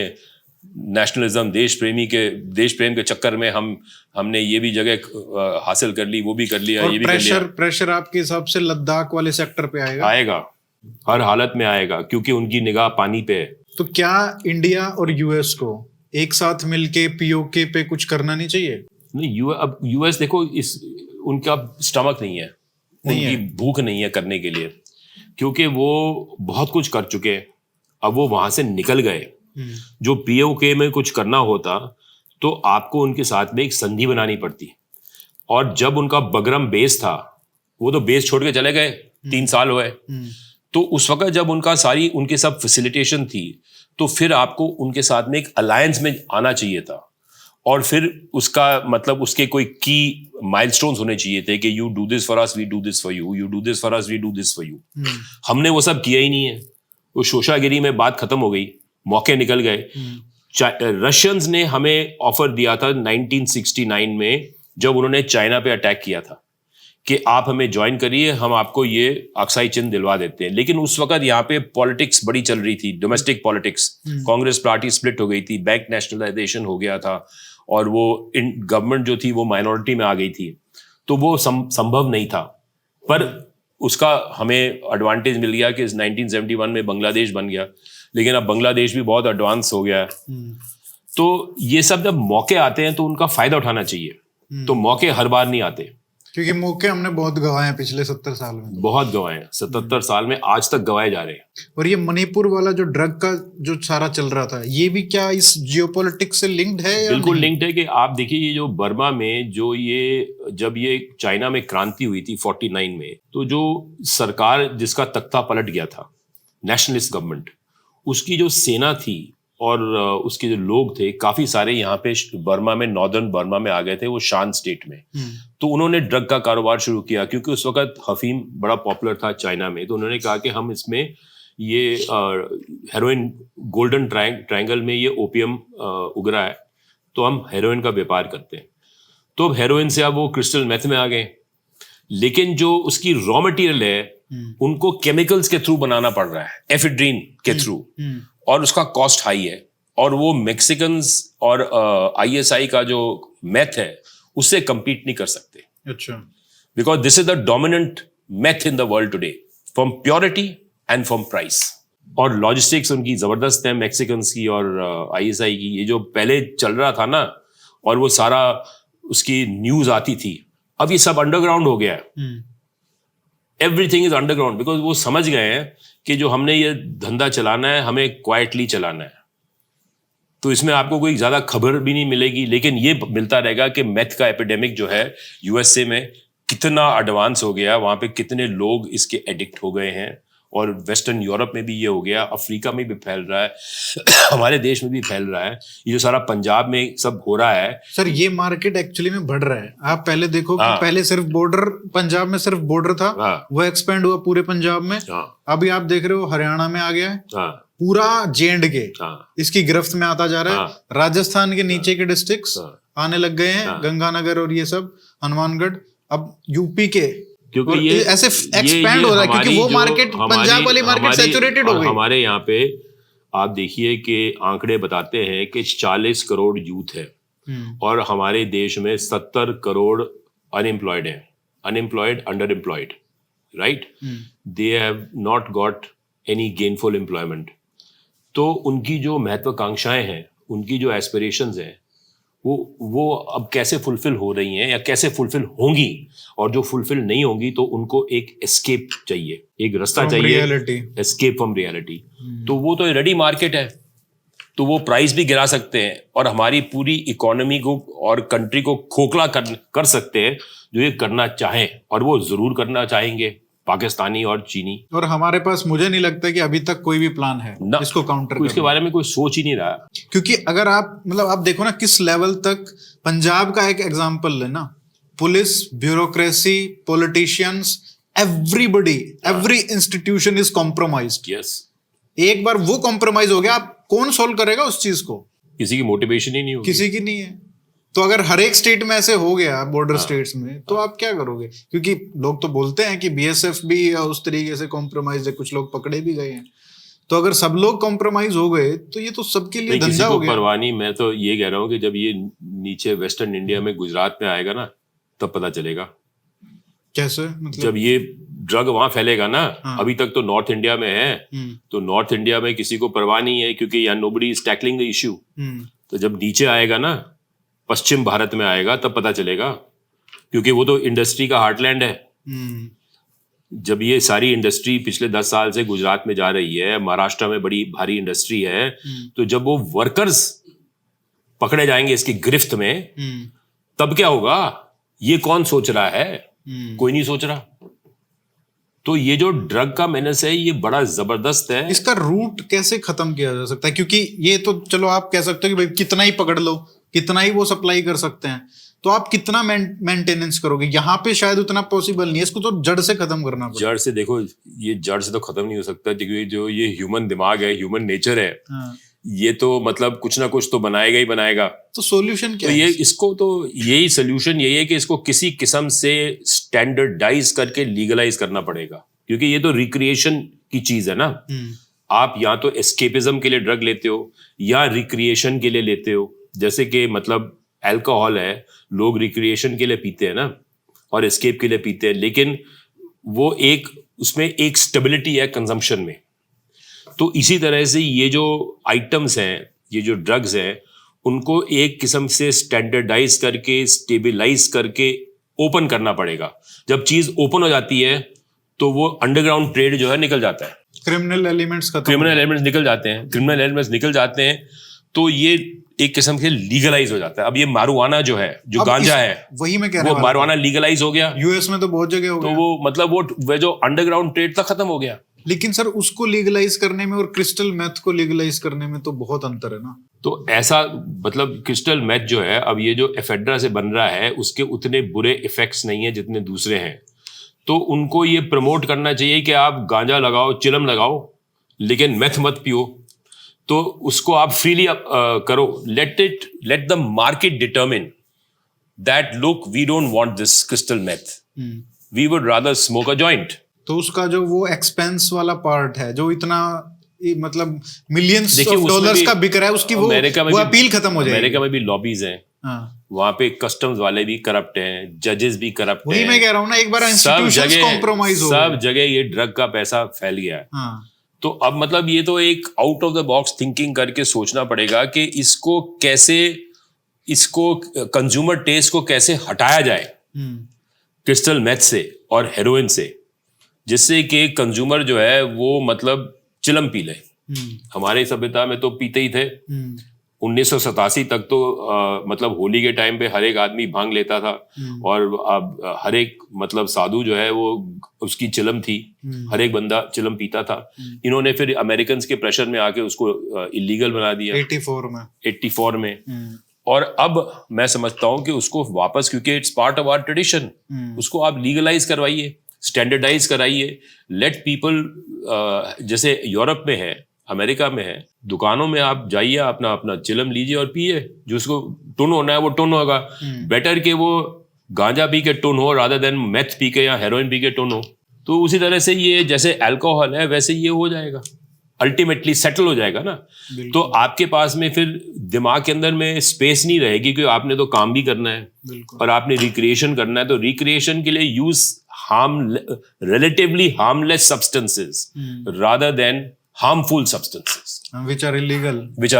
नेशनलिज्म, देश प्रेम के चक्कर में हमने ये भी जगह हासिल कर ली, वो भी कर लिया, ये भी कर लिया। प्रेशर आपके हिसाब से लद्दाख वाले सेक्टर पे आएगा, हर हालत में आएगा, क्योंकि उनकी निगाह पानी पे है। तो क्या इंडिया और यूएस को एक साथ मिलके पीओके पे कुछ करना नहीं चाहिए? नहीं, अब यूएस देखो, उनका स्टमक नहीं है, उनकी भूख नहीं है करने के लिए, क्योंकि वो बहुत कुछ कर चुके हैं, अब वो वहां से निकल गए। जो पीओके में कुछ करना होता तो आपको उनके साथ में एक संधि बनानी पड़ती, और जब उनका बगरम बेस था वो तो बेस छोड़ के चले गए, 3 साल हुए। तो उस वक्त जब उनके सब फैसिलिटेशन थी, तो फिर आपको उनके साथ में एक अलायंस में आना चाहिए था, और फिर उसका मतलब उसके कोई की माइलस्टोन्स होने चाहिए थे कि you do this for us, we do this for you, you do this for us, we do this for you. हमने वो सब किया ही नहीं है। वो शोशागिरी में बात खत्म हो गई, मौके निकल गए। रशियंस ने हमें ऑफर दिया था 1969 में, जब उन्होंने चाइना पे अटैक किया था, कि आप हमें ज्वाइन करिए, हम आपको ये अक्साई चिन्ह दिलवा देते हैं। लेकिन उस वक्त यहाँ पे पॉलिटिक्स बड़ी चल रही थी, domestic politics, Congress party split हो गई थी, बैंक नेशनलाइजेशन हो गया था, और वो गवर्नमेंट जो थी वो माइनॉरिटी में आ गई थी, तो वो संभव नहीं था। पर उसका हमें एडवांटेज मिल गया कि 1971 में बांग्लादेश बन गया, लेकिन अब बांग्लादेश भी बहुत एडवांस हो गया है। तो ये सब जब मौके आते हैं तो उनका फायदा उठाना चाहिए। तो मौके हर बार नहीं आते, क्योंकि मौके हमने बहुत गंवाए हैं पिछले 70 साल में, बहुत गंवाए हैं 77 साल में, आज तक गंवाए जा रहे हैं। और ये मणिपुर वाला जो ड्रग का जो सारा चल रहा था, ये भी क्या इस जियोपॉलिटिक्स से लिंक्ड है या बिल्कुल लिंक्ड है। कि आप देखिए, ये जो बर्मा में जब ये चाइना में क्रांति हुई थी 49 में, तो जो सरकार जिसका तख्ता पलट गया था, नेशनलिस्ट गवर्नमेंट, उसकी जो सेना थी और उसके जो लोग थे काफी सारे यहाँ पे बर्मा में, नॉर्दर्न बर्मा में आ गए थे, वो शान स्टेट में। तो उन्होंने ड्रग का कारोबार शुरू किया क्योंकि उस वक्त अफीम बड़ा पॉपुलर था चाइना में। तो उन्होंने कहा कि हम इसमें ये हेरोइन, गोल्डन ट्रायंगल में ये ओपियम उग रहा है, तो हम हेरोइन का व्यापार करते हैं। तो हेरोइन से अब वो क्रिस्टल मेथ में आ गए, लेकिन जो उसकी रॉ मटेरियल है उनको केमिकल्स के थ्रू बनाना पड़ रहा है, एफिड्रीन के थ्रू, और उसका कॉस्ट हाई है, और वो मेक्सिकन्स और ISI का जो मेथ है उससे compete नहीं कर सकते। अच्छा, because this is the dominant meth in the world today, from purity and from price. और लॉजिस्टिक्स उनकी जबरदस्त है मेक्सिकन्स की और ISI की। ये जो पहले चल रहा था ना, और वो सारा उसकी न्यूज आती थी, अब ये सब अंडरग्राउंड हो गया है। एवरीथिंग इज अंडरग्राउंड, बिकॉज वो समझ गए हैं कि जो हमने ये धंधा चलाना है हमें क्वाइटली चलाना है। तो इसमें आपको कोई ज्यादा खबर भी नहीं मिलेगी, लेकिन ये मिलता रहेगा कि मेथ का एपिडेमिक जो है USA में कितना एडवांस हो गया, वहां पे कितने लोग इसके एडिक्ट हो गए हैं, और वेस्टर्न यूरोप में भी ये हो गया, अफ्रीका में भी फैल रहा है, हमारे देश में भी फैल रहा है। ये जो सारा पंजाब में सब हो रहा है सर, ये मार्केट एक्चुअली में बढ़ रहा है। आप पहले देखो कि पहले सिर्फ बॉर्डर, पंजाब में सिर्फ बॉर्डर था, वो एक्सपेंड हुआ पूरे पंजाब में। अभी आप देख रहे हो हरियाणा में आ गया है, पूरा J&K इसकी गिरफ्त में आता जा रहा है। राजस्थान के नीचे के डिस्ट्रिक्ट्स आने लग गए हैं, गंगानगर और ये सब, हनुमानगढ़, अब यूपी के, क्योंकि ये ऐसे एक्सपैंड हो रहा है, क्योंकि वो मार्केट, पंजाब वाली मार्केट सैचुरेटेड हो गई। हमारे यहाँ पे आप देखिए कि आंकड़े बताते हैं कि 40 करोड़ यूथ है, और हमारे देश में 70 करोड़ अनएम्प्लॉयड है, unemployed, under employed, right? They have not got any gainful employment. तो उनकी जो महत्वाकांक्षाएं हैं, उनकी जो एस्पिरेशंस हैं, वो अब कैसे फुलफिल हो रही हैं या कैसे फुलफिल होंगी, और जो फुलफिल नहीं होंगी तो उनको एक एस्केप चाहिए, एक रास्ता चाहिए, एस्केप फ्रॉम रियलिटी। तो वो तो रेडी मार्केट है, तो वो प्राइस भी गिरा सकते हैं और हमारी पूरी इकोनॉमी को और कंट्री को खोखला कर सकते हैं, जो ये करना चाहें, और वो जरूर करना चाहेंगे, पाकिस्तानी और चीनी। और हमारे पास मुझे नहीं लगता कि अभी तक कोई भी प्लान है इसको काउंटर करने। इसके बारे में कोई सोच ही नहीं रहा, क्योंकि अगर आप मतलब आप देखो ना किस लेवल तक, पंजाब का एक एग्जांपल लेना, police, bureaucracy, politicians, everybody, every institution is compromised. Yes, एक बार वो कॉम्प्रोमाइज हो गया, आप कौन सोल्व करेगा उस चीज को? किसी की मोटिवेशन ही नहीं होगी, किसी की नहीं है। तो अगर हर एक स्टेट में ऐसे हो गया, बॉर्डर स्टेट्स में, तो आप क्या करोगे? क्योंकि लोग तो बोलते हैं कि BSF भी उस तरीके से कॉम्प्रोमाइज है, कुछ लोग पकड़े भी गए हैं। तो अगर सब लोग कॉम्प्रोमाइज हो गए तो ये तो सबके लिए धंधा हो गया। परवाह नहीं, मैं तो ये कह रहा हूँ कि जब ये नीचे वेस्टर्न इंडिया में, गुजरात में आएगा ना, तब पता चलेगा। कैसे? मतलब जब ये ड्रग वहां फैलेगा ना, अभी तक तो नॉर्थ इंडिया में है, तो नॉर्थ इंडिया में किसी को परवाह नहीं है, क्योंकि यहाँ nobody is tackling the issue. तो जब नीचे आएगा ना, पश्चिम भारत में आएगा, तब पता चलेगा, क्योंकि वो तो इंडस्ट्री का हार्टलैंड है। जब ये सारी इंडस्ट्री पिछले 10 साल से गुजरात में जा रही है, महाराष्ट्र में बड़ी भारी इंडस्ट्री है, तो जब वो वर्कर्स पकड़े जाएंगे इसकी गिरफ्त में, तब क्या होगा? ये कौन सोच रहा है? कोई नहीं सोच रहा। तो ये जो ड्रग का मेनेस है, ये बड़ा जबरदस्त है। इसका रूट कैसे खत्म किया जा सकता है? क्योंकि ये तो चलो आप कह सकते हो कि भाई कितना ही पकड़ लो, कितना ही वो सप्लाई कर सकते हैं, तो आप कितना मेंटेनेंस करोगे? यहाँ पे शायद उतना पॉसिबल नहीं है, इसको तो जड़ से खत्म करना पड़ेगा। जड़ से देखो, ये जड़ से तो खत्म नहीं हो सकता, क्योंकि जो ये ह्यूमन दिमाग है, ह्यूमन नेचर है, ये तो मतलब कुछ ना कुछ तो बनाएगा ही बनाएगा। तो सॉल्यूशन क्या है? ये इसको तो यही सोल्यूशन यही है कि इसको किसी किस्म से स्टैंडर्डाइज करके लीगलाइज करना पड़ेगा, क्योंकि ये तो रिक्रिएशन की चीज है ना। आप या तो एस्केपिज्म के लिए ड्रग लेते हो या रिक्रिएशन के लिए लेते हो। जैसे कि मतलब अल्कोहल है, लोग रिक्रिएशन के लिए पीते हैं ना, और एस्केप के लिए पीते हैं, लेकिन वो एक उसमें एक स्टेबिलिटी है कंजम्पशन में। तो इसी तरह से ये जो आइटम्स हैं, ये जो ड्रग्स हैं, उनको एक किस्म से स्टैंडर्डाइज करके, स्टेबलाइज करके ओपन करना पड़ेगा। जब चीज ओपन हो जाती है तो वो अंडरग्राउंड ट्रेड जो है निकल जाता है, क्रिमिनल एलिमेंट्स निकल जाते हैं, क्रिमिनल एलिमेंट्स निकल जाते हैं, तो ये एक किस्म से लीगलाइज हो जाता है। अब ये मारुआना जो है, जो गांजा है, वही मैं कह रहा हूं, वो मारुआना लीगलाइज हो गया, US में तो बहुत जगह हो गया। तो वो मतलब वो जो अंडरग्राउंड ट्रेड था खत्म हो गया। लेकिन सर उसको लीगलाइज करने में और क्रिस्टल मेथ को लीगलाइज करने में तो बहुत अंतर है ना। तो ऐसा मतलब क्रिस्टल मेथ जो है, अब ये जो एफेड्रा से बन रहा है उसके उतने बुरे इफेक्ट्स नहीं है जितने दूसरे हैं। तो उनको ये प्रमोट करना चाहिए कि आप गांजा लगाओ, चिलम लगाओ, लेकिन मेथ मत पियो। तो उसको आप फ्रीली करो। Let the market determine that look we don't want this crystal meth, we would rather smoke a joint. तो उसका जो वो एक्सपेंस वाला पार्ट है जो इतना मतलब मिलियंस ऑफ डॉलर्स का बिक रहा है, उसकी वो अपील खत्म हो जाएगी। अमेरिका में भी लॉबीज हैं, वहां पे कस्टम्स वाले भी करप्ट हैं, जजेस भी करप्ट हैं। वही मैं कह रहा हूं ना, एक बार इंस्टीट्यूशंस कॉम्प्रोमाइज हो गए, सब जगह ये ड्रग का पैसा फैल गया है। तो अब मतलब ये तो एक out of the box thinking करके सोचना पड़ेगा कि इसको कैसे, इसको कंज्यूमर टेस्ट को कैसे हटाया जाए क्रिस्टल मेथ से और हेरोइन से, जिससे कि कंज्यूमर जो है वो मतलब चिलम पी ले। हमारे सभ्यता में तो पीते ही थे। 1987 तक तो मतलब होली के टाइम पे हर एक आदमी भांग लेता था, और अब हर एक मतलब साधु जो है वो उसकी चिलम थी, हर एक बंदा चिलम पीता था। इन्होंने फिर अमेरिकन के प्रेशर में आके उसको इलीगल बना दिया 84 में। और अब मैं समझता हूं कि उसको वापस, क्योंकि it's part of our tradition, उसको आप लीगलाइज करवाइए, स्टैंडर्डाइज कराइए। लेट पीपल, जैसे यूरोप में है, अमेरिका में है, दुकानों में आप जाइए, अपना अपना चिलम लीजिए और पिए। जो उसको टुन होना है वो टुन होगा। बेटर कि वो गांजा पी के टुन हो रादर देन मेथ पी के या हेरोइन पी के टुन हो। तो उसी तरह से ये जैसे अल्कोहल है वैसे ये हो जाएगा, अल्टीमेटली सेटल हो जाएगा ना। तो आपके पास में फिर दिमाग के अंदर में स्पेस नहीं रहेगी, क्योंकि आपने तो काम भी करना है और आपने रिक्रिएशन करना है। तो रिक्रिएशन के लिए use relatively harmless substances rather than harmful substances which are illegal, which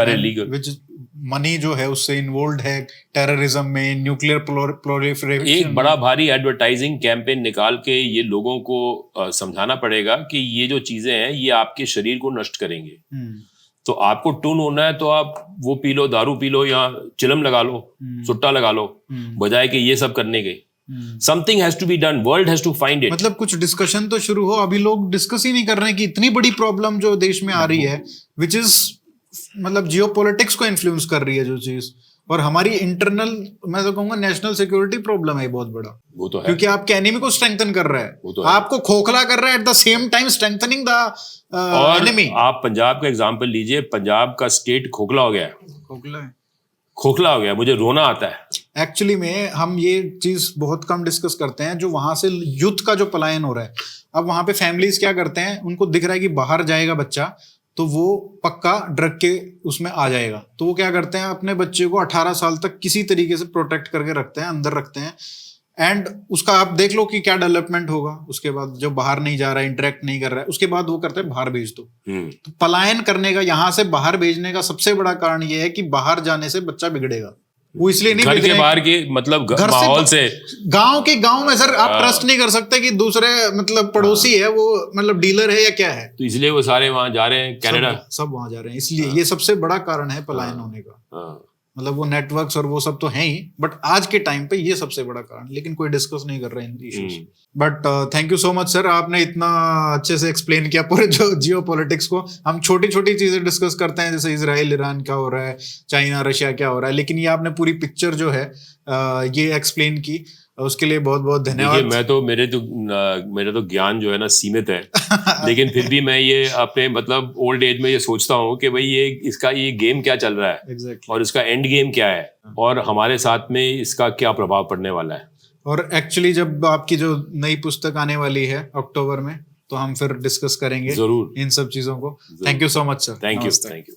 money जो है उससे इन्वॉल्व है टेररिज्म में, न्यूक्लियर प्रोलिफरेशन। एक बड़ा भारी एडवर्टाइजिंग कैंपेन निकाल के ये लोगों को समझाना पड़ेगा कि ये जो चीजें हैं ये आपके शरीर को नष्ट करेंगे। तो आपको टून होना है तो आप वो पी लो, दारू पी लो या चिलम लगा लो, सुट्टा लगा लो, बजाय कि ये सब करने के। Something has to be done. World has to find it. मतलब कुछ डिस्कशन तो शुरू हो। अभी लोग डिस्कस ही नहीं कर रहे हैं कि इतनी बड़ी प्रॉब्लम जो देश में आ रही है, विच इज मतलब जियोपॉलिटिक्स को इन्फ्लुएंस कर रही है जो चीज, और हमारी इंटरनल, मैं तो कहूंगा नेशनल सिक्योरिटी प्रॉब्लम है बहुत बड़ा। वो तो है, क्योंकि आपके एनिमी को स्ट्रेंथन कर रहा है, तो आपको खोखला कर रहा है, at the same time strengthening the enemy. आप पंजाब का एग्जांपल लीजिए, पंजाब का स्टेट खोखला हो गया है, खोखला हो गया, मुझे रोना आता है। एक्चुअली में हम ये चीज बहुत कम डिस्कस करते हैं, जो वहां से यूथ का जो पलायन हो रहा है। अब वहां पे फैमिलीज क्या करते हैं, उनको दिख रहा है कि बाहर जाएगा बच्चा तो वो पक्का ड्रग के उसमें आ जाएगा, तो वो क्या करते हैं, अपने बच्चे को 18 साल तक किसी तरीके से प्रोटेक्ट करके रखते हैं, अंदर रखते हैं। एंड उसका आप देख लो कि क्या डेवलपमेंट होगा उसके बाद, जो बाहर नहीं जा रहा है, इंटरेक्ट नहीं कर रहा है, उसके बाद वो करते हैं बाहर भेज दो। तो पलायन करने का, यहाँ से बाहर भेजने का सबसे बड़ा कारण ये है कि बाहर जाने से बच्चा बिगड़ेगा। वो इसलिए नहीं, घर के बाहर के मतलब माहौल से, गांव में सर आप ट्रस्ट नहीं कर सकते कि दूसरे मतलब पड़ोसी है वो मतलब डीलर है या क्या है, तो इसलिए वो सारे वहां जा रहे हैं, कनाडा सब वहां जा रहे हैं। इसलिए ये सबसे बड़ा कारण है पलायन होने का। मतलब वो नेटवर्क्स और वो सब तो है ही, बट आज के टाइम पे ये सबसे बड़ा कारण, लेकिन कोई डिस्कस नहीं कर रहे हैं इन issues. But thank you so much sir, आपने इतना अच्छे से एक्सप्लेन किया पूरे जो जियो पॉलिटिक्स को। हम छोटी छोटी चीजें डिस्कस करते हैं, जैसे इजराइल ईरान क्या हो रहा है, चाइना रशिया क्या हो रहा है, लेकिन ये आपने पूरी पिक्चर जो है ये एक्सप्लेन की, उसके लिए बहुत बहुत धन्यवाद। मेरा तो ज्ञान जो है ना सीमित है लेकिन फिर भी मैं ये अपने मतलब ओल्ड एज में ये सोचता हूँ कि भाई ये गेम क्या चल रहा है, और इसका एंड गेम क्या है, और हमारे साथ में इसका क्या प्रभाव पड़ने वाला है। और एक्चुअली जब आपकी जो नई पुस्तक आने वाली है अक्टूबर में, तो हम फिर डिस्कस करेंगे जरूर इन सब चीजों को। Thank you so much sir. Thank you.